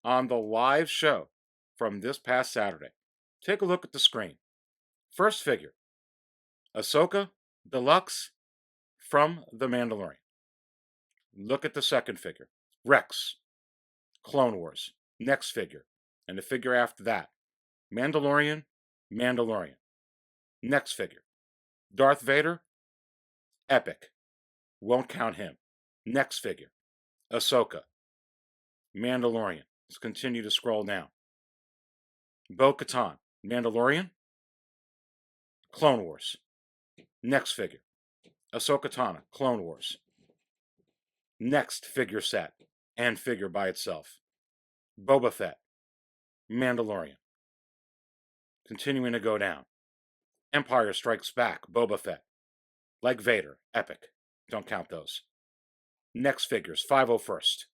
on the live show from this past Saturday, take a look at the screen. First figure, Ahsoka Deluxe from The Mandalorian. Look at the second figure, Rex, Clone Wars. Next figure, and the figure after that, Mandalorian. Next figure, Darth Vader, Epic. Won't count him. Next figure, Ahsoka, Mandalorian. Let's continue to scroll down. Bo-Katan, Mandalorian, Clone Wars. Next figure, Ahsoka Tano, Clone Wars. Next figure set and figure by itself, Boba Fett, Mandalorian. Continuing to go down. Empire Strikes Back, Boba Fett. Like Vader, Epic. Don't count those. Next figures, 501st.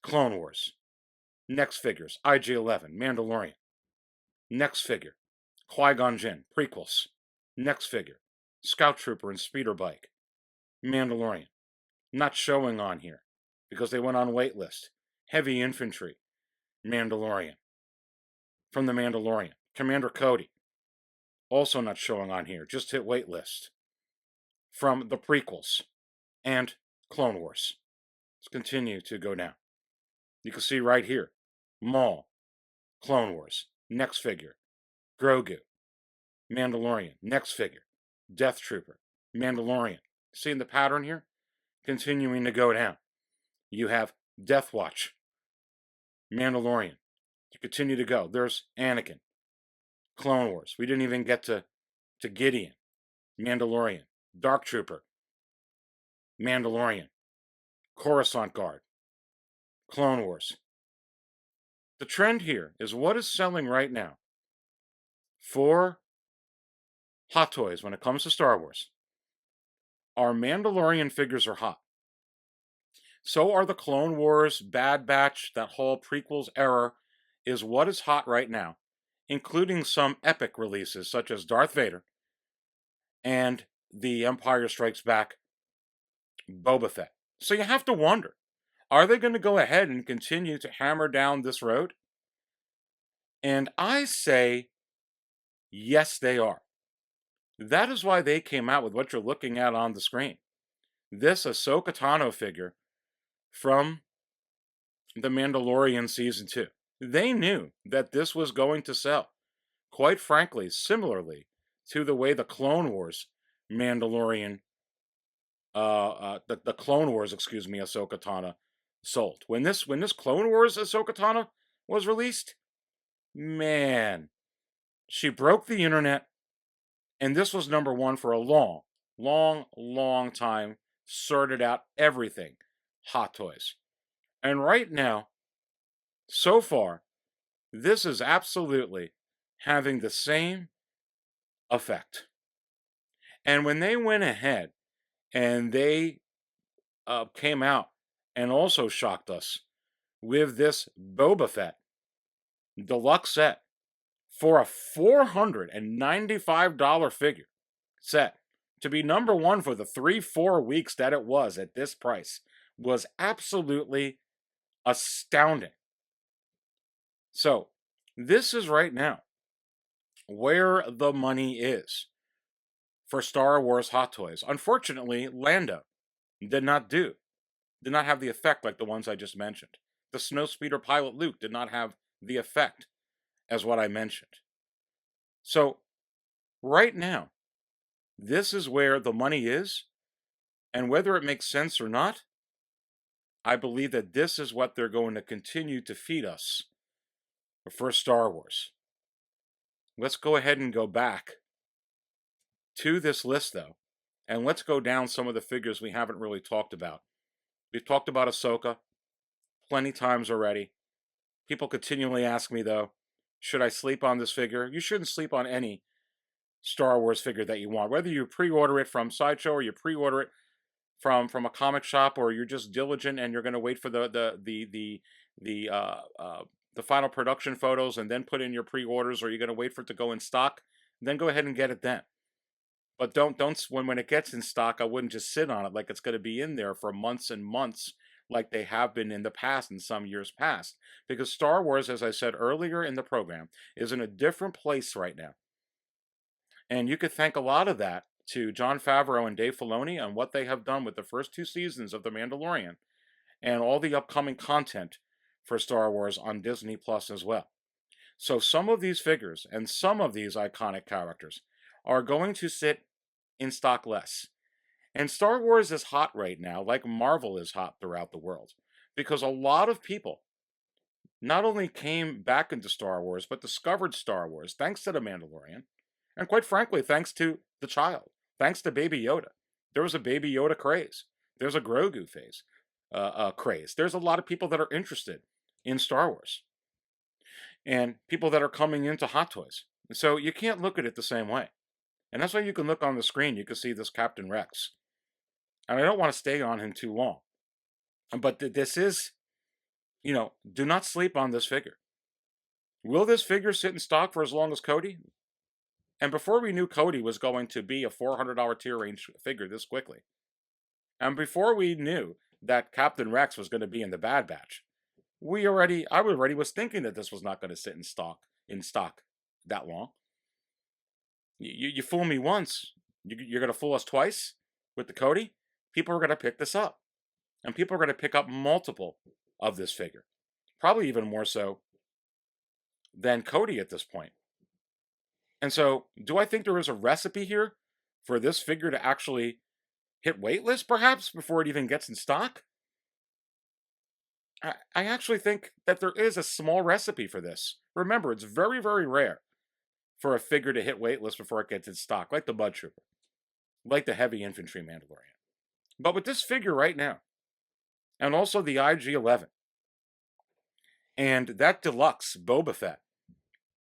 Clone Wars. Next figures, IG-11, Mandalorian. Next figure, Qui-Gon Jinn, prequels. Next figure, Scout Trooper and Speeder Bike, Mandalorian. Not showing on here because they went on waitlist. Heavy Infantry, Mandalorian. From The Mandalorian, Commander Cody. Also not showing on here, just hit waitlist. From the prequels and Clone Wars. Let's continue to go down. You can see right here, Maul, Clone Wars. Next figure, Grogu, Mandalorian. Next figure, Death Trooper. Mandalorian. Seeing the pattern here? Continuing to go down. You have Death Watch. Mandalorian. You continue to go. There's Anakin. Clone Wars. We didn't even get to Gideon. Mandalorian. Dark Trooper. Mandalorian. Coruscant Guard. Clone Wars. The trend here is what is selling right now for Hot Toys when it comes to Star Wars. Our Mandalorian figures are hot. So are the Clone Wars, Bad Batch, that whole prequels era is what is hot right now, including some epic releases such as Darth Vader and The Empire Strikes Back Boba Fett. So you have to wonder, are they going to go ahead and continue to hammer down this road? And I say, yes, they are. That is why they came out with what you're looking at on the screen. This Ahsoka Tano figure from The Mandalorian Season 2. They knew that this was going to sell. Quite frankly, similarly to the way the Clone Wars Mandalorian, the Clone Wars, Ahsoka Tano sold. When this Clone Wars Ahsoka Tano was released, man, she broke the internet, and this was number one for a long, long, long time. Sorted out everything. Hot Toys. And right now, so far, this is absolutely having the same effect. And when they went ahead and they came out and also shocked us with this Boba Fett deluxe set for a $495 figure set to be number one for the 3-4 weeks that it was at this price was absolutely astounding. So, this is right now where the money is for Star Wars Hot Toys. Unfortunately, Lando did not have the effect like the ones I just mentioned. The Snowspeeder pilot Luke did not have the effect as what I mentioned. So, right now, this is where the money is, and whether it makes sense or not, I believe that this is what they're going to continue to feed us for Star Wars. Let's go ahead and go back to this list, though, and let's go down some of the figures we haven't really talked about. We've talked about Ahsoka plenty times already. People continually ask me, though, should I sleep on this figure? You shouldn't sleep on any Star Wars figure that you want, whether you pre-order it from Sideshow or you pre-order it from a comic shop, or you're just diligent and you're going to wait for the final production photos and then put in your pre-orders, or you're going to wait for it to go in stock. Then go ahead and get it then. But don't when it gets in stock, I wouldn't just sit on it like it's going to be in there for months and months like they have been in the past, in some years past. Because Star Wars, as I said earlier in the program, is in a different place right now. And you could thank a lot of that to Jon Favreau and Dave Filoni on what they have done with the first 2 seasons of The Mandalorian and all the upcoming content for Star Wars on Disney Plus as well. So some of these figures and some of these iconic characters are going to sit in stock less. And Star Wars is hot right now, like Marvel is hot throughout the world, because a lot of people not only came back into Star Wars, but discovered Star Wars thanks to The Mandalorian, and quite frankly, thanks to the child, thanks to Baby Yoda. There was a Baby Yoda craze. There's a Grogu craze. There's a lot of people that are interested in Star Wars, and people that are coming into Hot Toys. So you can't look at it the same way. And that's why you can look on the screen, you can see this Captain Rex. And I don't want to stay on him too long. But this is, do not sleep on this figure. Will this figure sit in stock for as long as Cody? And before we knew Cody was going to be a $400 tier range figure this quickly, and before we knew that Captain Rex was going to be in the Bad Batch, I already was thinking that this was not going to sit in stock that long. You fool me once, you're going to fool us twice with the Cody. People are going to pick this up, and people are going to pick up multiple of this figure, probably even more so than Cody at this point. And so, do I think there is a recipe here for this figure to actually hit waitlist, perhaps, before it even gets in stock? I actually think that there is a small recipe for this. Remember, it's very, very rare for a figure to hit waitlist before it gets in stock, like the Mud Trooper, like the Heavy Infantry Mandalorian. But with this figure right now, and also the IG-11, and that deluxe Boba Fett,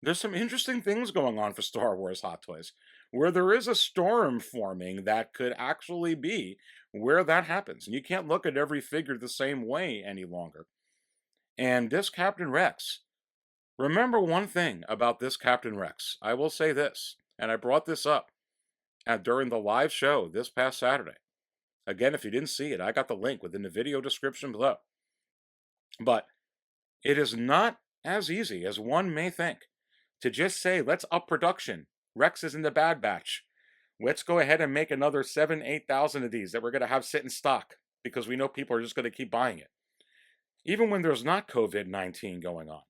there's some interesting things going on for Star Wars Hot Toys, where there is a storm forming that could actually be where that happens. And you can't look at every figure the same way any longer. And this Captain Rex, remember one thing about this Captain Rex. I will say this, and I brought this up during the live show this past Saturday. Again, if you didn't see it, I got the link within the video description below. But it is not as easy as one may think to just say, let's up production. Rex is in the Bad Batch. Let's go ahead and make another 7,000, 8,000 of these that we're going to have sit in stock because we know people are just going to keep buying it. Even when there's not COVID-19 going on,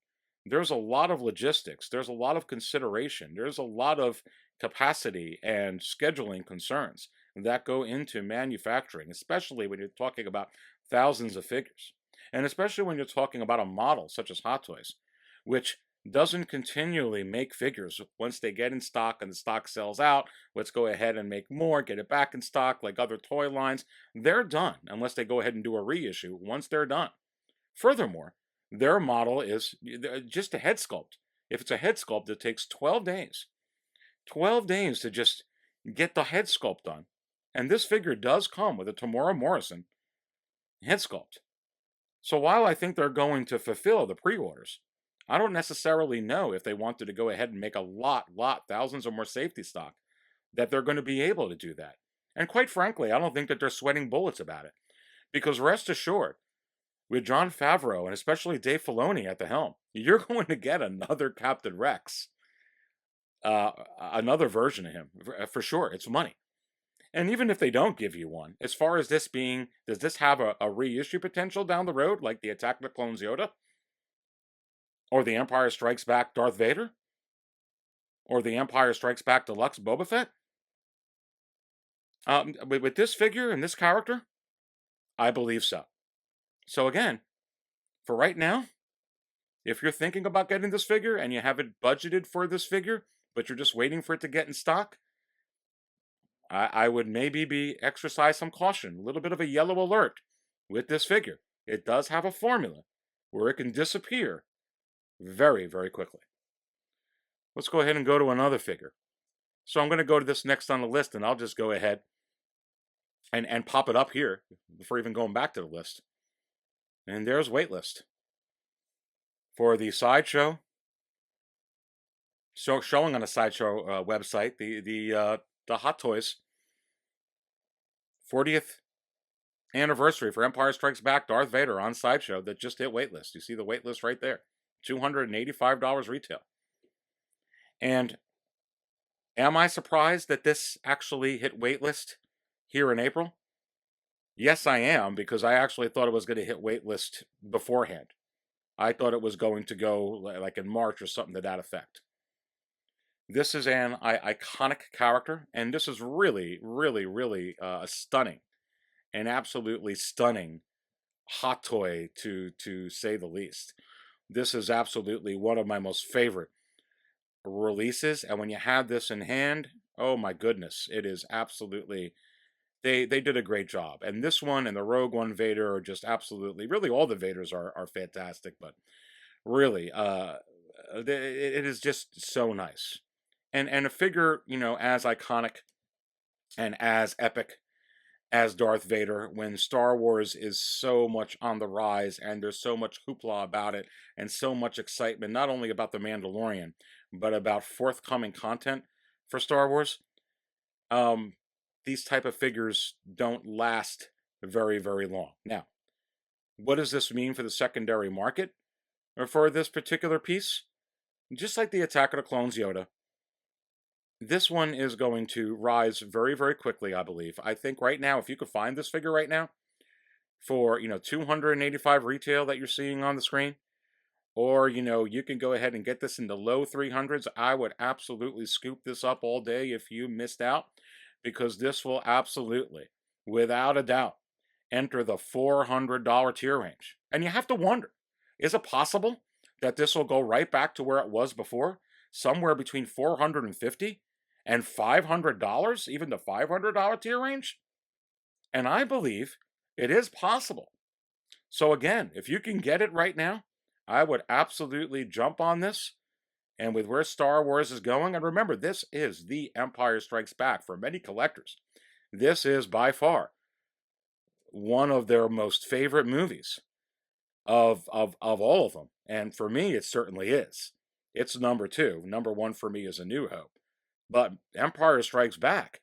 there's a lot of logistics. There's a lot of consideration. There's a lot of capacity and scheduling concerns that go into manufacturing, especially when you're talking about thousands of figures. And especially when you're talking about a model such as Hot Toys, which doesn't continually make figures. Once they get in stock and the stock sells out, let's go ahead and make more, get it back in stock like other toy lines. They're done unless they go ahead and do a reissue once they're done. Furthermore, their model is just a head sculpt. If it's a head sculpt, it takes 12 days. 12 days to just get the head sculpt done. And this figure does come with a Tamora Morrison head sculpt. So while I think they're going to fulfill the pre-orders, I don't necessarily know if they wanted to go ahead and make a lot, thousands or more safety stock, that they're going to be able to do that. And quite frankly, I don't think that they're sweating bullets about it. Because rest assured, with Jon Favreau and especially Dave Filoni at the helm, you're going to get another Captain Rex. Another version of him, for sure. It's money. And even if they don't give you one, as far as this being, does this have a reissue potential down the road, like the Attack of the Clones Yoda? Or the Empire Strikes Back Darth Vader? Or the Empire Strikes Back Deluxe Boba Fett? With this figure and this character, I believe so. So again, for right now, if you're thinking about getting this figure and you haven't budgeted for this figure, but you're just waiting for it to get in stock, I would maybe exercise some caution, a little bit of a yellow alert with this figure. It does have a formula where it can disappear very, very quickly. Let's go ahead and go to another figure. So I'm going to go to this next on the list, and I'll just go ahead and pop it up here before even going back to the list. And there's waitlist for the Sideshow. So showing on a Sideshow website, the Hot Toys 40th anniversary for Empire Strikes Back Darth Vader on Sideshow that just hit waitlist. You see the waitlist right there. $285 retail. And am I surprised that this actually hit waitlist here in April? Yes, I am, because I actually thought it was going to hit waitlist beforehand. I thought it was going to go like in March or something to that effect. This is an iconic character, and this is really, really, really stunning. An absolutely stunning hot toy, to say the least. This is absolutely one of my most favorite releases, and when you have this in hand, oh my goodness, it is absolutely... They did a great job. And this one and the Rogue One Vader are just absolutely... Really, all the Vaders are fantastic, but really, it is just so nice. And a figure, you know, as iconic and as epic as Darth Vader, when Star Wars is so much on the rise and there's so much hoopla about it and so much excitement, not only about The Mandalorian, but about forthcoming content for Star Wars, these type of figures don't last very, very long. Now, what does this mean for the secondary market or for this particular piece? Just like the Attack of the Clones Yoda, this one is going to rise very, very quickly, I believe. I think right now, if you could find this figure right now for, $285 retail that you're seeing on the screen, or you can go ahead and get this in the low 300s. I would absolutely scoop this up all day if you missed out, because this will absolutely, without a doubt, enter the $400 tier range. And you have to wonder, is it possible that this will go right back to where it was before, somewhere between $450 and $500, even the $500 tier range? And I believe it is possible. So again, if you can get it right now, I would absolutely jump on this. And with where Star Wars is going, and remember, this is the Empire Strikes Back for many collectors. This is by far one of their most favorite movies of all of them. And for me, it certainly is. It's number 2. Number 1 for me is A New Hope. But Empire Strikes Back,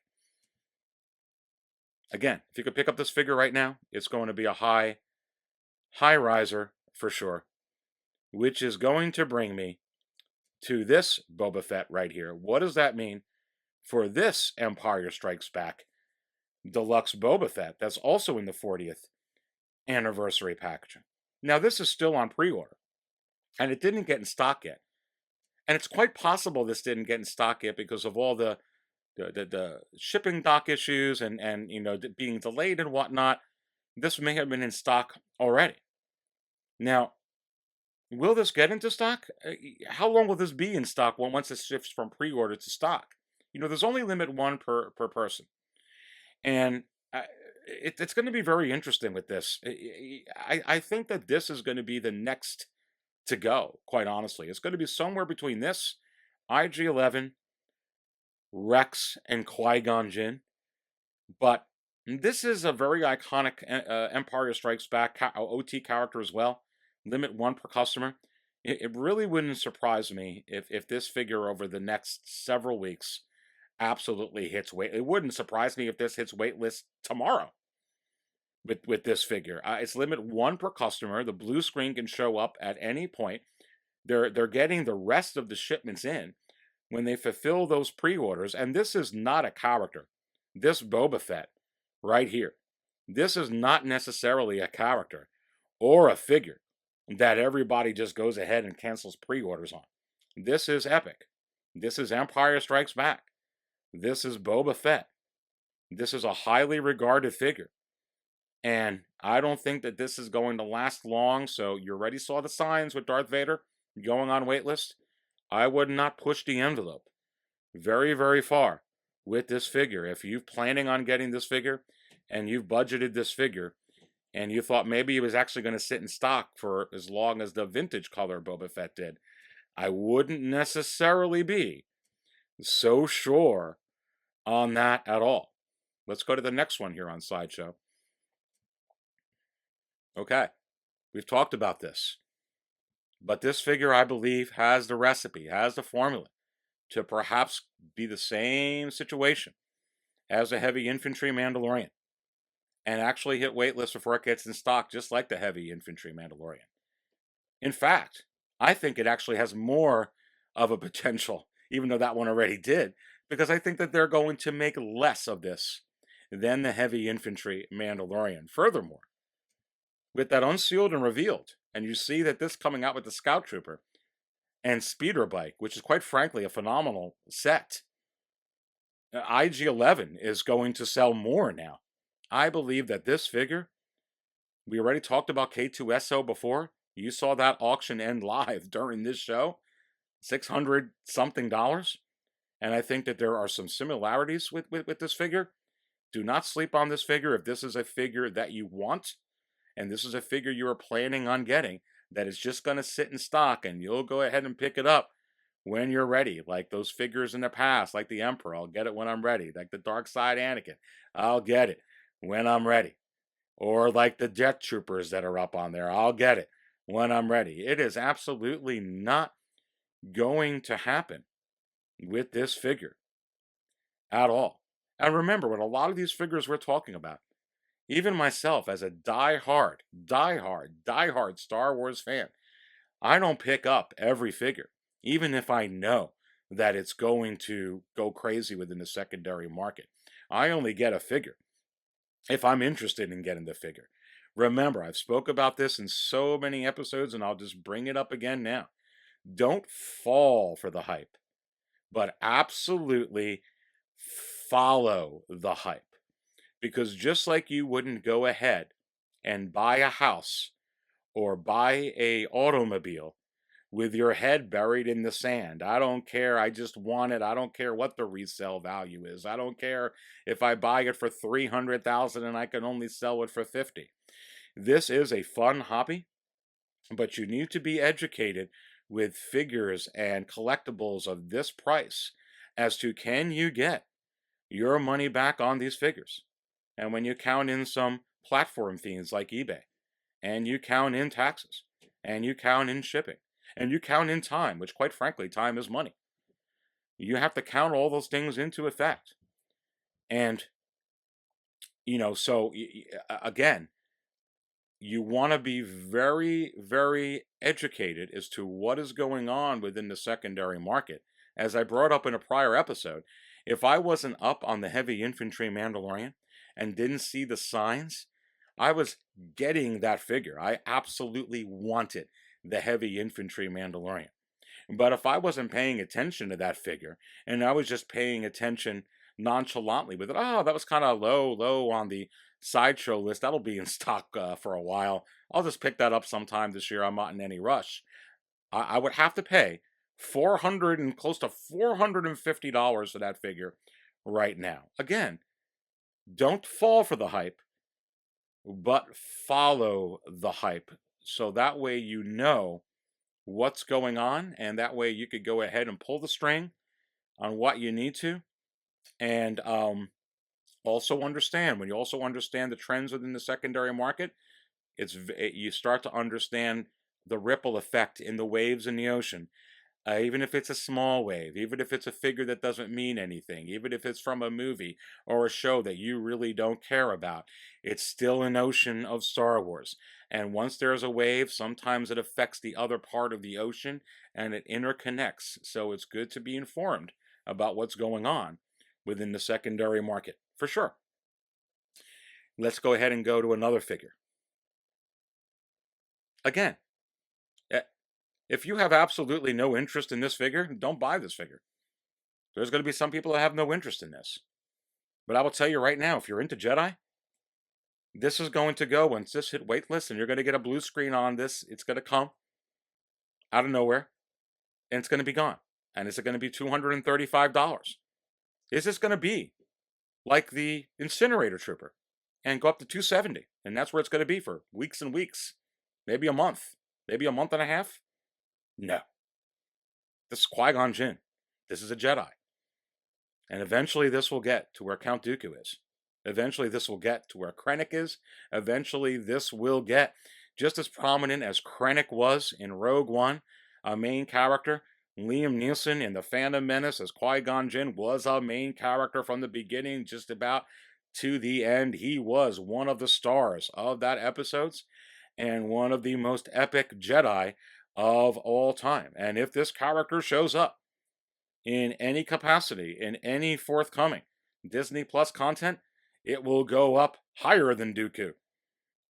again, if you could pick up this figure right now, it's going to be a high riser for sure, which is going to bring me to this Boba Fett right here. What does that mean for this Empire Strikes Back deluxe Boba Fett that's also in the 40th anniversary packaging? Now, this is still on pre-order, and it didn't get in stock yet. And it's quite possible this didn't get in stock yet because of all the shipping dock issues and being delayed and whatnot. This may have been in stock already. Now, will this get into stock? How long will this be in stock once it shifts from pre-order to stock? There's only limit 1 per person. And it's going to be very interesting with this. I think that this is going to be the next to go, quite honestly. It's going to be somewhere between this, IG-11, Rex, and Qui-Gon Jinn. But this is a very iconic Empire Strikes Back OT character as well. Limit 1 per customer. It really wouldn't surprise me if this figure over the next several weeks absolutely hits weight. It wouldn't surprise me if this hits waitlist tomorrow with this figure. It's limit 1 per customer. The blue screen can show up at any point. They're getting the rest of the shipments in when they fulfill those pre-orders. And this is not a character. This Boba Fett right here, this is not necessarily a character or a figure that everybody just goes ahead and cancels pre-orders on. This is epic. This is Empire Strikes Back. This is Boba Fett. This is a highly regarded figure. And I don't think that this is going to last long. So you already saw the signs with Darth Vader going on waitlist. I would not push the envelope very, very far with this figure. If you're planning on getting this figure and you've budgeted this figure and you thought maybe it was actually going to sit in stock for as long as the vintage color Boba Fett did, I wouldn't necessarily be so sure on that at all. Let's go to the next one here on Sideshow. Okay, we've talked about this. But this figure, I believe, has the recipe, has the formula to perhaps be the same situation as a heavy infantry Mandalorian and actually hit waitlist before it gets in stock, just like the heavy infantry Mandalorian. In fact, I think it actually has more of a potential, even though that one already did, because I think that they're going to make less of this than the heavy infantry Mandalorian. Furthermore, with that unsealed and revealed, and you see that this coming out with the Scout Trooper and Speeder Bike, which is quite frankly a phenomenal set, IG-11 is going to sell more now. I believe that this figure, we already talked about K2SO before. You saw that auction end live during this show, $600 something. And I think that there are some similarities with this figure. Do not sleep on this figure. If this is a figure that you want, and this is a figure you are planning on getting, that is just going to sit in stock and you'll go ahead and pick it up when you're ready. Like those figures in the past, like the Emperor, I'll get it when I'm ready. Like the Dark Side Anakin, I'll get it when I'm ready. Or like the Jet Troopers that are up on there, I'll get it when I'm ready. It is absolutely not going to happen with this figure at all. And remember, with a lot of these figures we're talking about, even myself as a die-hard Star Wars fan, I don't pick up every figure, even if I know that it's going to go crazy within the secondary market. I only get a figure if I'm interested in getting the figure. Remember, I've spoke about this in so many episodes, and I'll just bring it up again now. Don't fall for the hype, but absolutely follow the hype. Because just like you wouldn't go ahead and buy a house or buy a automobile with your head buried in the sand. I don't care. I just want it. I don't care what the resale value is. I don't care if I buy it for 300,000 and I can only sell it for 50. This is a fun hobby, but you need to be educated with figures and collectibles of this price as to can you get your money back on these figures. And when you count in some platform fees like eBay, and you count in taxes, and you count in shipping, and you count in time, which quite frankly, time is money. You have to count all those things into effect. And, so again, you want to be very, very educated as to what is going on within the secondary market. As I brought up in a prior episode, if I wasn't up on the heavy infantry Mandalorian and didn't see the signs, I was getting that figure. I absolutely wanted the heavy infantry Mandalorian. But if I wasn't paying attention to that figure and I was just paying attention nonchalantly with it, oh, that was kind of low on the sideshow list. That'll be in stock for a while. I'll just pick that up sometime this year. I'm not in any rush. I would have to pay $400 and close to $450 for that figure right now. Again, don't fall for the hype, but follow the hype. So that way you know what's going on, and that way you could go ahead and pull the string on what you need to. And also understand, when you also understand the trends within the secondary market, you start to understand the ripple effect in the waves in the ocean. Even if it's a small wave, even if it's a figure that doesn't mean anything, even if it's from a movie or a show that you really don't care about, it's still an ocean of Star Wars. And once there's a wave, sometimes it affects the other part of the ocean and it interconnects. So it's good to be informed about what's going on within the secondary market, for sure. Let's go ahead and go to another figure. Again, if you have absolutely no interest in this figure, don't buy this figure. There's going to be some people that have no interest in this. But I will tell you right now, if you're into Jedi, this is going to go once this hit waitlist, and you're going to get a blue screen on this. It's going to come out of nowhere, and it's going to be gone. And is it going to be $235? Is this going to be like the Incinerator Trooper and go up to $270? And that's where it's going to be for weeks and weeks, maybe a month and a half? No. This is Qui-Gon Jinn. This is a Jedi. And eventually this will get to where Count Dooku is. Eventually this will get to where Krennic is. Eventually this will get just as prominent as Krennic was in Rogue One, a main character. Liam Neeson in The Phantom Menace as Qui-Gon Jinn was a main character from the beginning just about to the end. He was one of the stars of that episodes and one of the most epic Jedi of all time. And if this character shows up in any capacity, in any forthcoming Disney Plus content, it will go up higher than Dooku.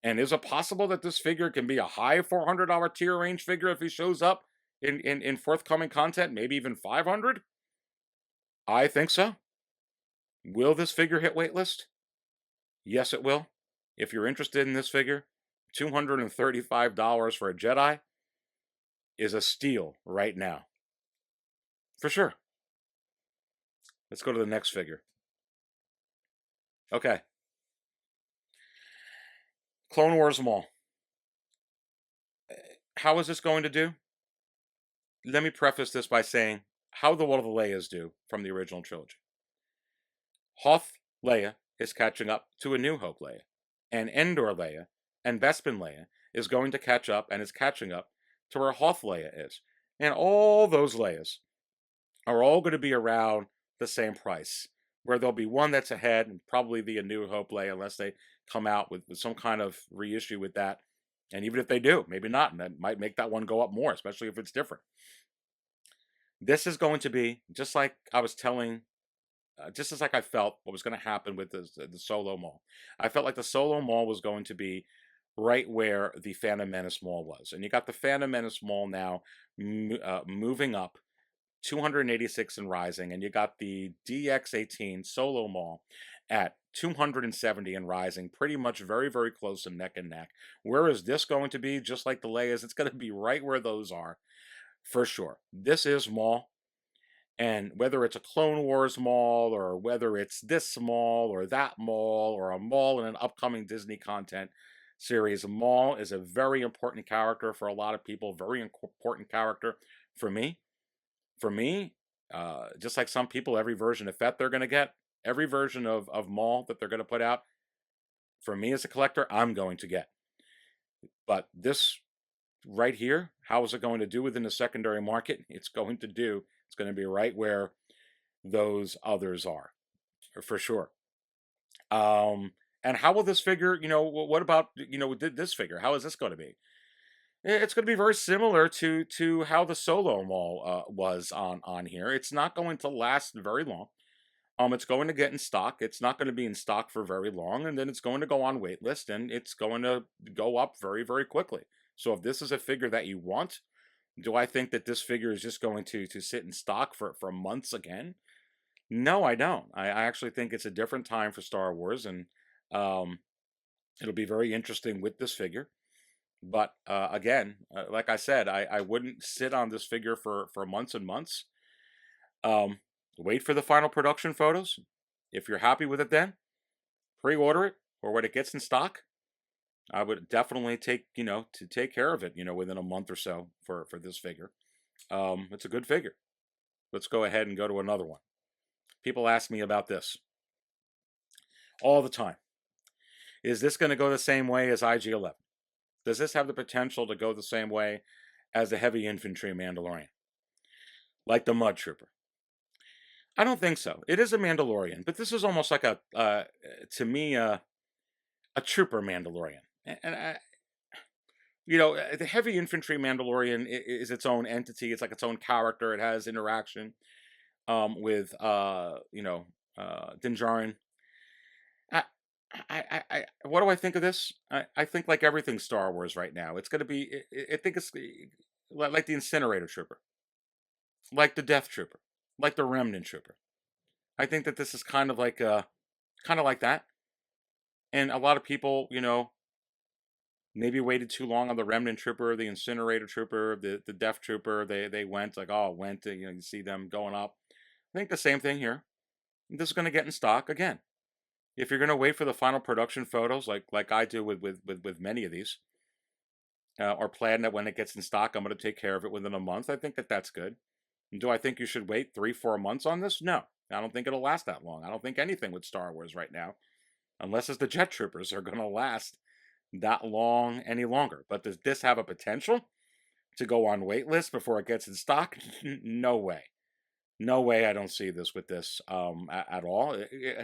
And is it possible that this figure can be a high $400 tier range figure if he shows up in forthcoming content, maybe even $500? I think so. Will this figure hit waitlist? Yes, it will. If you're interested in this figure, $235 for a Jedi is a steal right now. For sure. Let's go to the next figure. Okay. Clone Wars Maul. How is this going to do? Let me preface this by saying how the What of the Leias do from the original trilogy. Hoth Leia is catching up to A New Hope Leia, and Endor Leia and Bespin Leia is going to catch up and is catching up to where Hoth Leia is. And all those Leias are all going to be around the same price, where there'll be one that's ahead, and probably the A New Hope Leia, unless they come out with some kind of reissue with that. And even if they do, maybe not, and that might make that one go up more, especially if it's different. This is going to be, just like I was telling, just as like I felt what was going to happen with the Solo Maul. I felt like the Solo Maul was going to be right where the Phantom Menace Maul was. And you got the Phantom Menace Maul now moving up 286 and rising, and you got the DX18 Solo Maul at 270 and rising, pretty much very, very close and neck. Where is this going to be? Just like the Leia's, it's going to be right where those are, for sure. This is Maul. And whether it's a Clone Wars Maul, or whether it's this Maul, or that Maul, or a Maul in an upcoming Disney content series, Maul is a very important character for a lot of people, very important character for me. For me, just like some people, every version of Fett they're going to get, every version of Maul that they're going to put out, for me as a collector, I'm going to get. But this right here, how is it going to do within the secondary market? It's going to be right where those others are, for sure. And how will this figure, what about, this figure? How is this going to be? It's going to be very similar to how the Solo Maul was on here. It's not going to last very long. It's going to get in stock. It's not going to be in stock for very long, and then it's going to go on waitlist, and it's going to go up very, very quickly. So if this is a figure that you want, do I think that this figure is just going to sit in stock for months again? No, I don't. I actually think it's a different time for Star Wars, and it'll be very interesting with this figure. But again, like I said, I wouldn't sit on this figure for months and months. Wait for the final production photos. If you're happy with it then, pre-order it, or when it gets in stock. I would definitely take care of it, within a month or so for this figure. It's a good figure. Let's go ahead and go to another one. People ask me about this all the time. Is this going to go the same way as IG-11? Does this have the potential to go the same way as the heavy infantry Mandalorian? Like the Mud Trooper? I don't think so. It is a Mandalorian, but this is almost like to me, a trooper Mandalorian. And the heavy infantry Mandalorian is its own entity. It's like its own character. It has interaction with Din Djarin. What do I think of this? I think like everything Star Wars right now. It's going to be. I think it's like the Incinerator Trooper, like the Death Trooper, like the Remnant Trooper. I think that this is kind of like that. And a lot of people, maybe waited too long on the Remnant Trooper, the Incinerator Trooper, the Death Trooper. They went like, oh, you see them going up. I think the same thing here. This is going to get in stock again. If you're going to wait for the final production photos, like I do with many of these, or plan that when it gets in stock, I'm going to take care of it within a month, I think that that's good. Do I think you should wait 3-4 months on this? No, I don't think it'll last that long. I don't think anything with Star Wars right now, unless it's the Jet Troopers, are going to last that long any longer. But does this have a potential to go on waitlist before it gets in stock? No way. No way. I don't see this with this at all.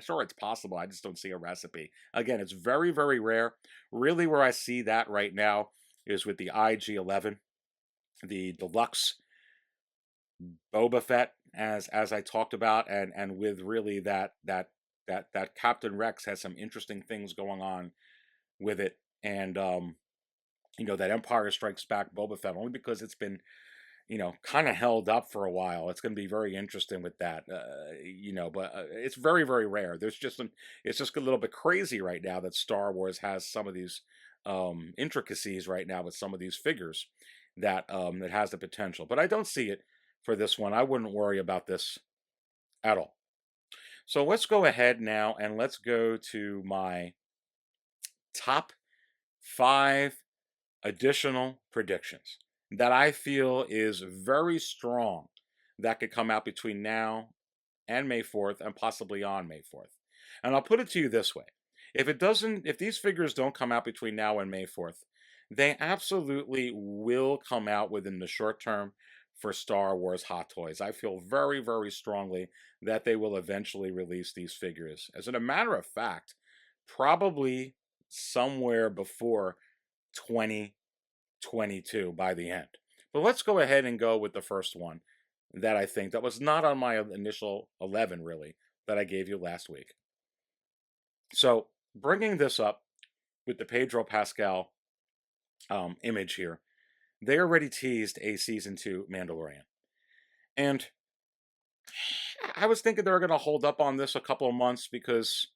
Sure, it's possible. I just don't see a recipe. Again, it's very, very rare. Really, where I see that right now is with the IG-11, the deluxe Boba Fett, as I talked about, and with really that Captain Rex has some interesting things going on with it, and that Empire Strikes Back Boba Fett, only because it's been kind of held up for a while. It's going to be very interesting with that, but it's very, very rare. It's just a little bit crazy right now that Star Wars has some of these intricacies right now with some of these figures that has the potential. But I don't see it for this one. I wouldn't worry about this at all. So let's go ahead now and let's go to my top 5 additional predictions that I feel is very strong that could come out between now and May 4th and possibly on May 4th. And I'll put it to you this way. If these figures don't come out between now and May 4th, they absolutely will come out within the short term for Star Wars Hot Toys. I feel very, very strongly that they will eventually release these figures. As a matter of fact, probably somewhere before 2022 by the end. But let's go ahead and go with the first one that I think that was not on my initial 11 really that I gave you last week. So bringing this up with the Pedro Pascal image here. They already teased a season 2 Mandalorian. And I was thinking they were going to hold up on this a couple of months because,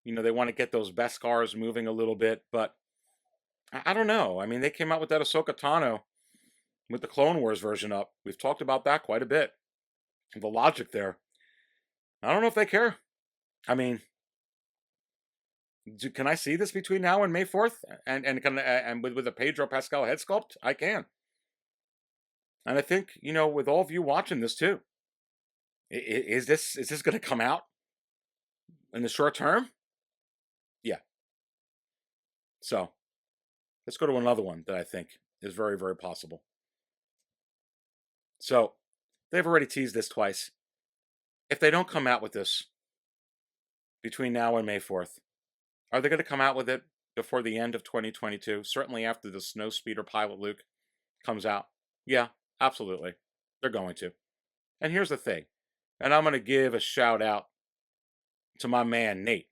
they want to get those Beskars moving a little bit. But I don't know. I mean, they came out with that Ahsoka Tano with the Clone Wars version up. We've talked about that quite a bit. The logic there. I don't know if they care. I mean, can I see this between now and May 4th? And with a Pedro Pascal head sculpt? I can. And I think, with all of you watching this too, is this going to come out in the short term? Yeah. So let's go to another one that I think is very, very possible. So they've already teased this twice. If they don't come out with this between now and May 4th, are they going to come out with it before the end of 2022? Certainly after the Snowspeeder pilot Luke comes out. Yeah, absolutely. They're going to. And here's the thing. And I'm going to give a shout out to my man, Nate,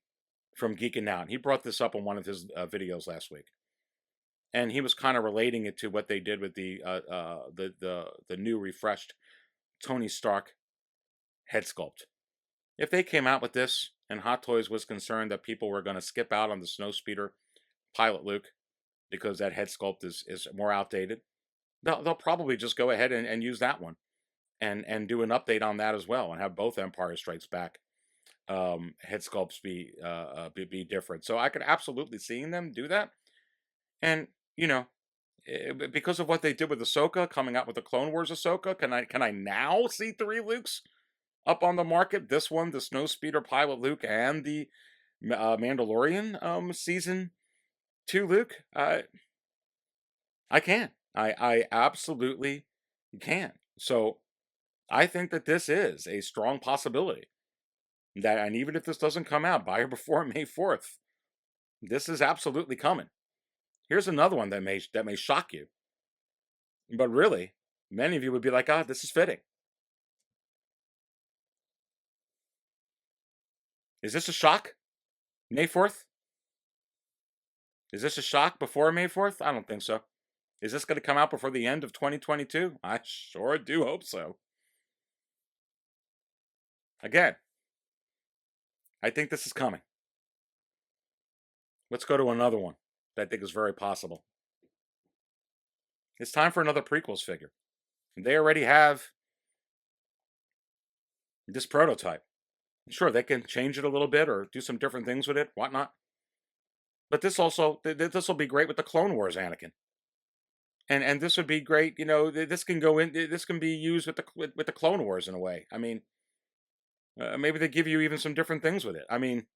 from Geekin' Out. He brought this up on one of his videos last week. And he was kind of relating it to what they did with the new refreshed Tony Stark head sculpt. If they came out with this and Hot Toys was concerned that people were going to skip out on the Snowspeeder pilot Luke because that head sculpt is more outdated, they'll probably just go ahead and use that one and do an update on that as well and have both Empire Strikes Back head sculpts be different. So I could absolutely see them do that. And, because of what they did with Ahsoka, coming out with the Clone Wars Ahsoka, can I now see 3 Lukes up on the market? This one, the Snowspeeder pilot Luke, and the Mandalorian season 2 Luke? I can. I absolutely can. So I think that this is a strong possibility. And even if this doesn't come out by or before May 4th, this is absolutely coming. Here's another one that may shock you. But really, many of you would be like, this is fitting. Is this a shock? May 4th? Is this a shock before May 4th? I don't think so. Is this going to come out before the end of 2022? I sure do hope so. Again, I think this is coming. Let's go to another one that I think is very possible. It's time for another prequels figure. They already have this prototype. Sure, they can change it a little bit or do some different things with it, whatnot. But this will be great with the Clone Wars Anakin. And this would be great, this can be used with the Clone Wars in a way. I mean, maybe they give you even some different things with it. I mean,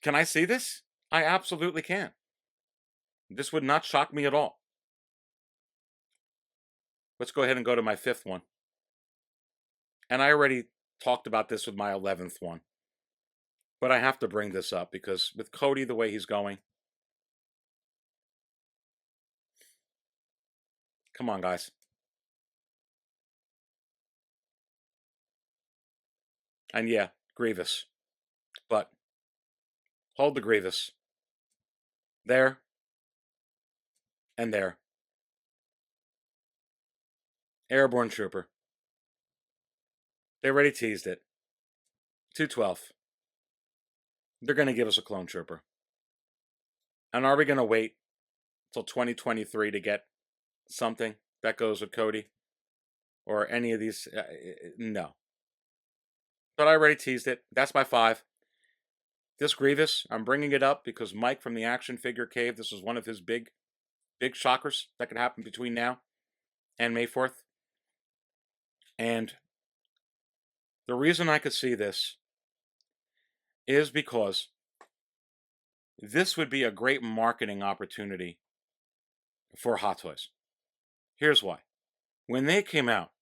can I see this? I absolutely can. This would not shock me at all. Let's go ahead and go to my 5th one. And I already talked about this with my 11th one. But I have to bring this up because with Cody, the way he's going. Come on, guys. And yeah, Grievous. But hold the Grievous. There. And there. Airborne Trooper. They already teased it. 212. They're going to give us a clone trooper. And are we going to wait till 2023 to get something that goes with Cody? Or any of these? No. But I already teased it. That's my 5. This Grievous, I'm bringing it up because Mike from the Action Figure Cave, this was one of his big shockers that could happen between now and May 4th. And the reason I could see this is because this would be a great marketing opportunity for Hot Toys. Here's why. When they came out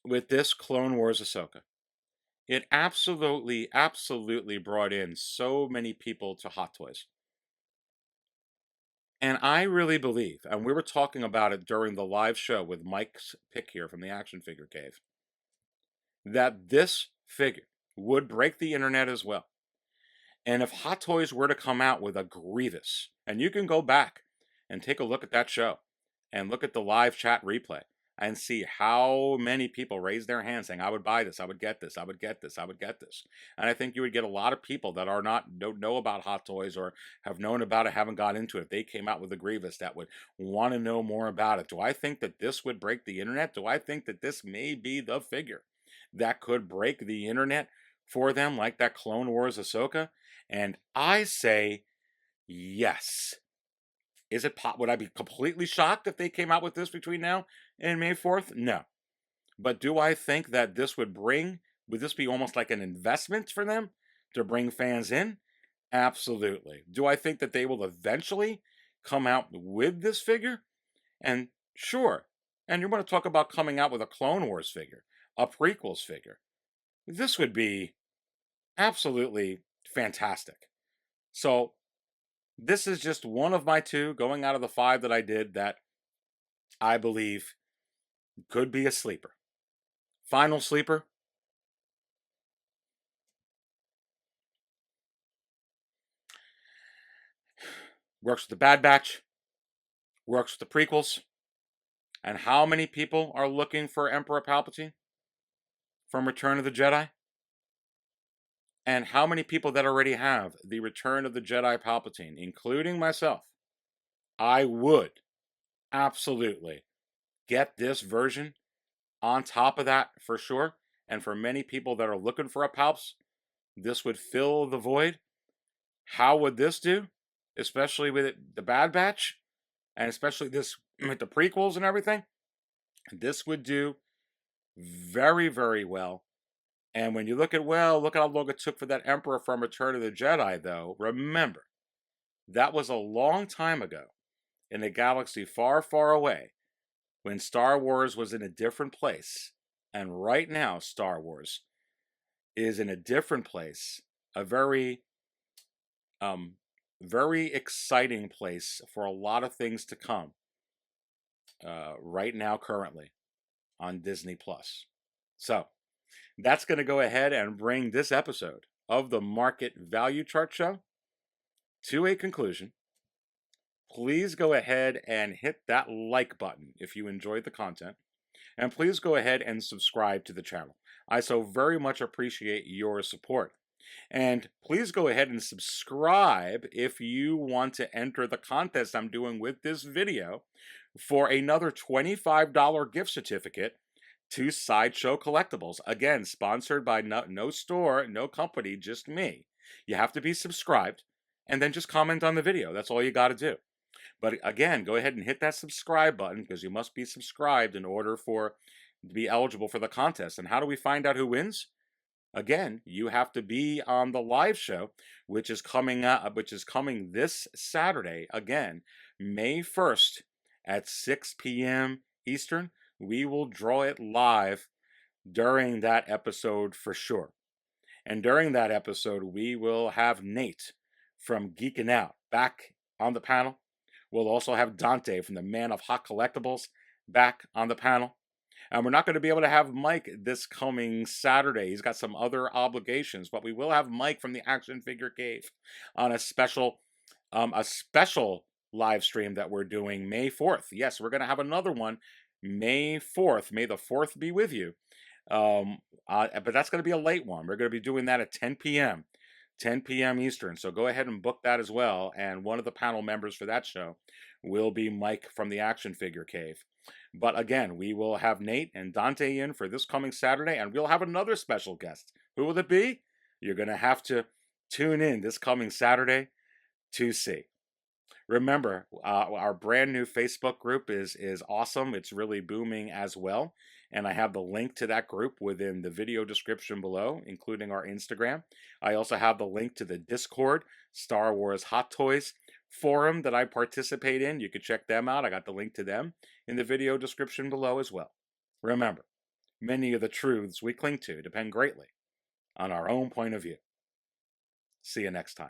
with this Clone Wars Ahsoka, it absolutely brought in so many people to Hot Toys. And I really believe, and we were talking about it during the live show with Mike's pick here from the Action Figure Cave, that this figure would break the internet as well. And if Hot Toys were to come out with a Grievous, and you can go back and take a look at that show and look at the live chat replay and see how many people raised their hands saying, I would buy this, I would get this, I would get this, I would get this. And I think you would get a lot of people that don't know about Hot Toys or have known about it, haven't got into it. If they came out with a Grievous that would want to know more about it. Do I think that this would break the internet? Do I think that this may be the figure that could break the internet for them, like that Clone Wars Ahsoka? And I say yes. Is it would I be completely shocked if they came out with this between now and May 4th? No. But do I think that this would this be almost like an investment for them to bring fans in? Absolutely. Do I think that they will eventually come out with this figure? And sure. And you want to talk about coming out with a Clone Wars figure, a prequels figure. This would be absolutely fantastic. So this is just one of my 2 going out of the 5 that I did that I believe could be a sleeper. Final sleeper. Works with the Bad Batch. Works with the prequels. And how many people are looking for Emperor Palpatine from Return of the Jedi? And how many people that already have the Return of the Jedi Palpatine, including myself? I would absolutely get this version on top of that for sure. And for many people that are looking for a Palps, this would fill the void. How would this do? Especially with the Bad Batch, and especially this with the prequels and everything. This would do very, very well. And when you look at how long it took for that Emperor from Return of the Jedi, though, remember, that was a long time ago in a galaxy far, far away when Star Wars was in a different place. And right now, Star Wars is in a different place, a very, very exciting place for a lot of things to come right now, currently on Disney Plus. So that's going to go ahead and bring this episode of the Market Value Chart Show to a conclusion. Please go ahead and hit that like button if you enjoyed the content. And please go ahead and subscribe to the channel. I so very much appreciate your support. And please go ahead and subscribe if you want to enter the contest I'm doing with this video for another $25 gift certificate to Sideshow Collectibles. Again, sponsored by no store, no company, just me. You have to be subscribed and then just comment on the video. That's all you got to do. But again, go ahead and hit that subscribe button because you must be subscribed in order to be eligible for the contest. And how do we find out who wins? Again, you have to be on the live show, which is coming this Saturday. Again, May 1st at 6 p.m. Eastern. We will draw it live during that episode for sure. And during that episode, we will have Nate from Geekin' Out back on the panel. We'll also have Dante from the Man of Hot Collectibles back on the panel. And we're not going to be able to have Mike this coming Saturday. He's got some other obligations, but we will have Mike from the Action Figure Cave on a special live stream that we're doing May 4th. Yes, we're going to have another one May 4th. May the 4th be with you. But that's going to be a late one. We're going to be doing that at 10 p.m. 10 p.m. Eastern. So go ahead and book that as well. And one of the panel members for that show will be Mike from the Action Figure Cave. But again, we will have Nate and Dante in for this coming Saturday, and we'll have another special guest. Who will it be? You're going to have to tune in this coming Saturday to see. Remember, our brand new Facebook group is awesome. It's really booming as well. And I have the link to that group within the video description below, including our Instagram. I also have the link to the Discord, Star Wars Hot Toys forum that I participate in. You can check them out. I got the link to them in the video description below as well. Remember, many of the truths we cling to depend greatly on our own point of view. See you next time.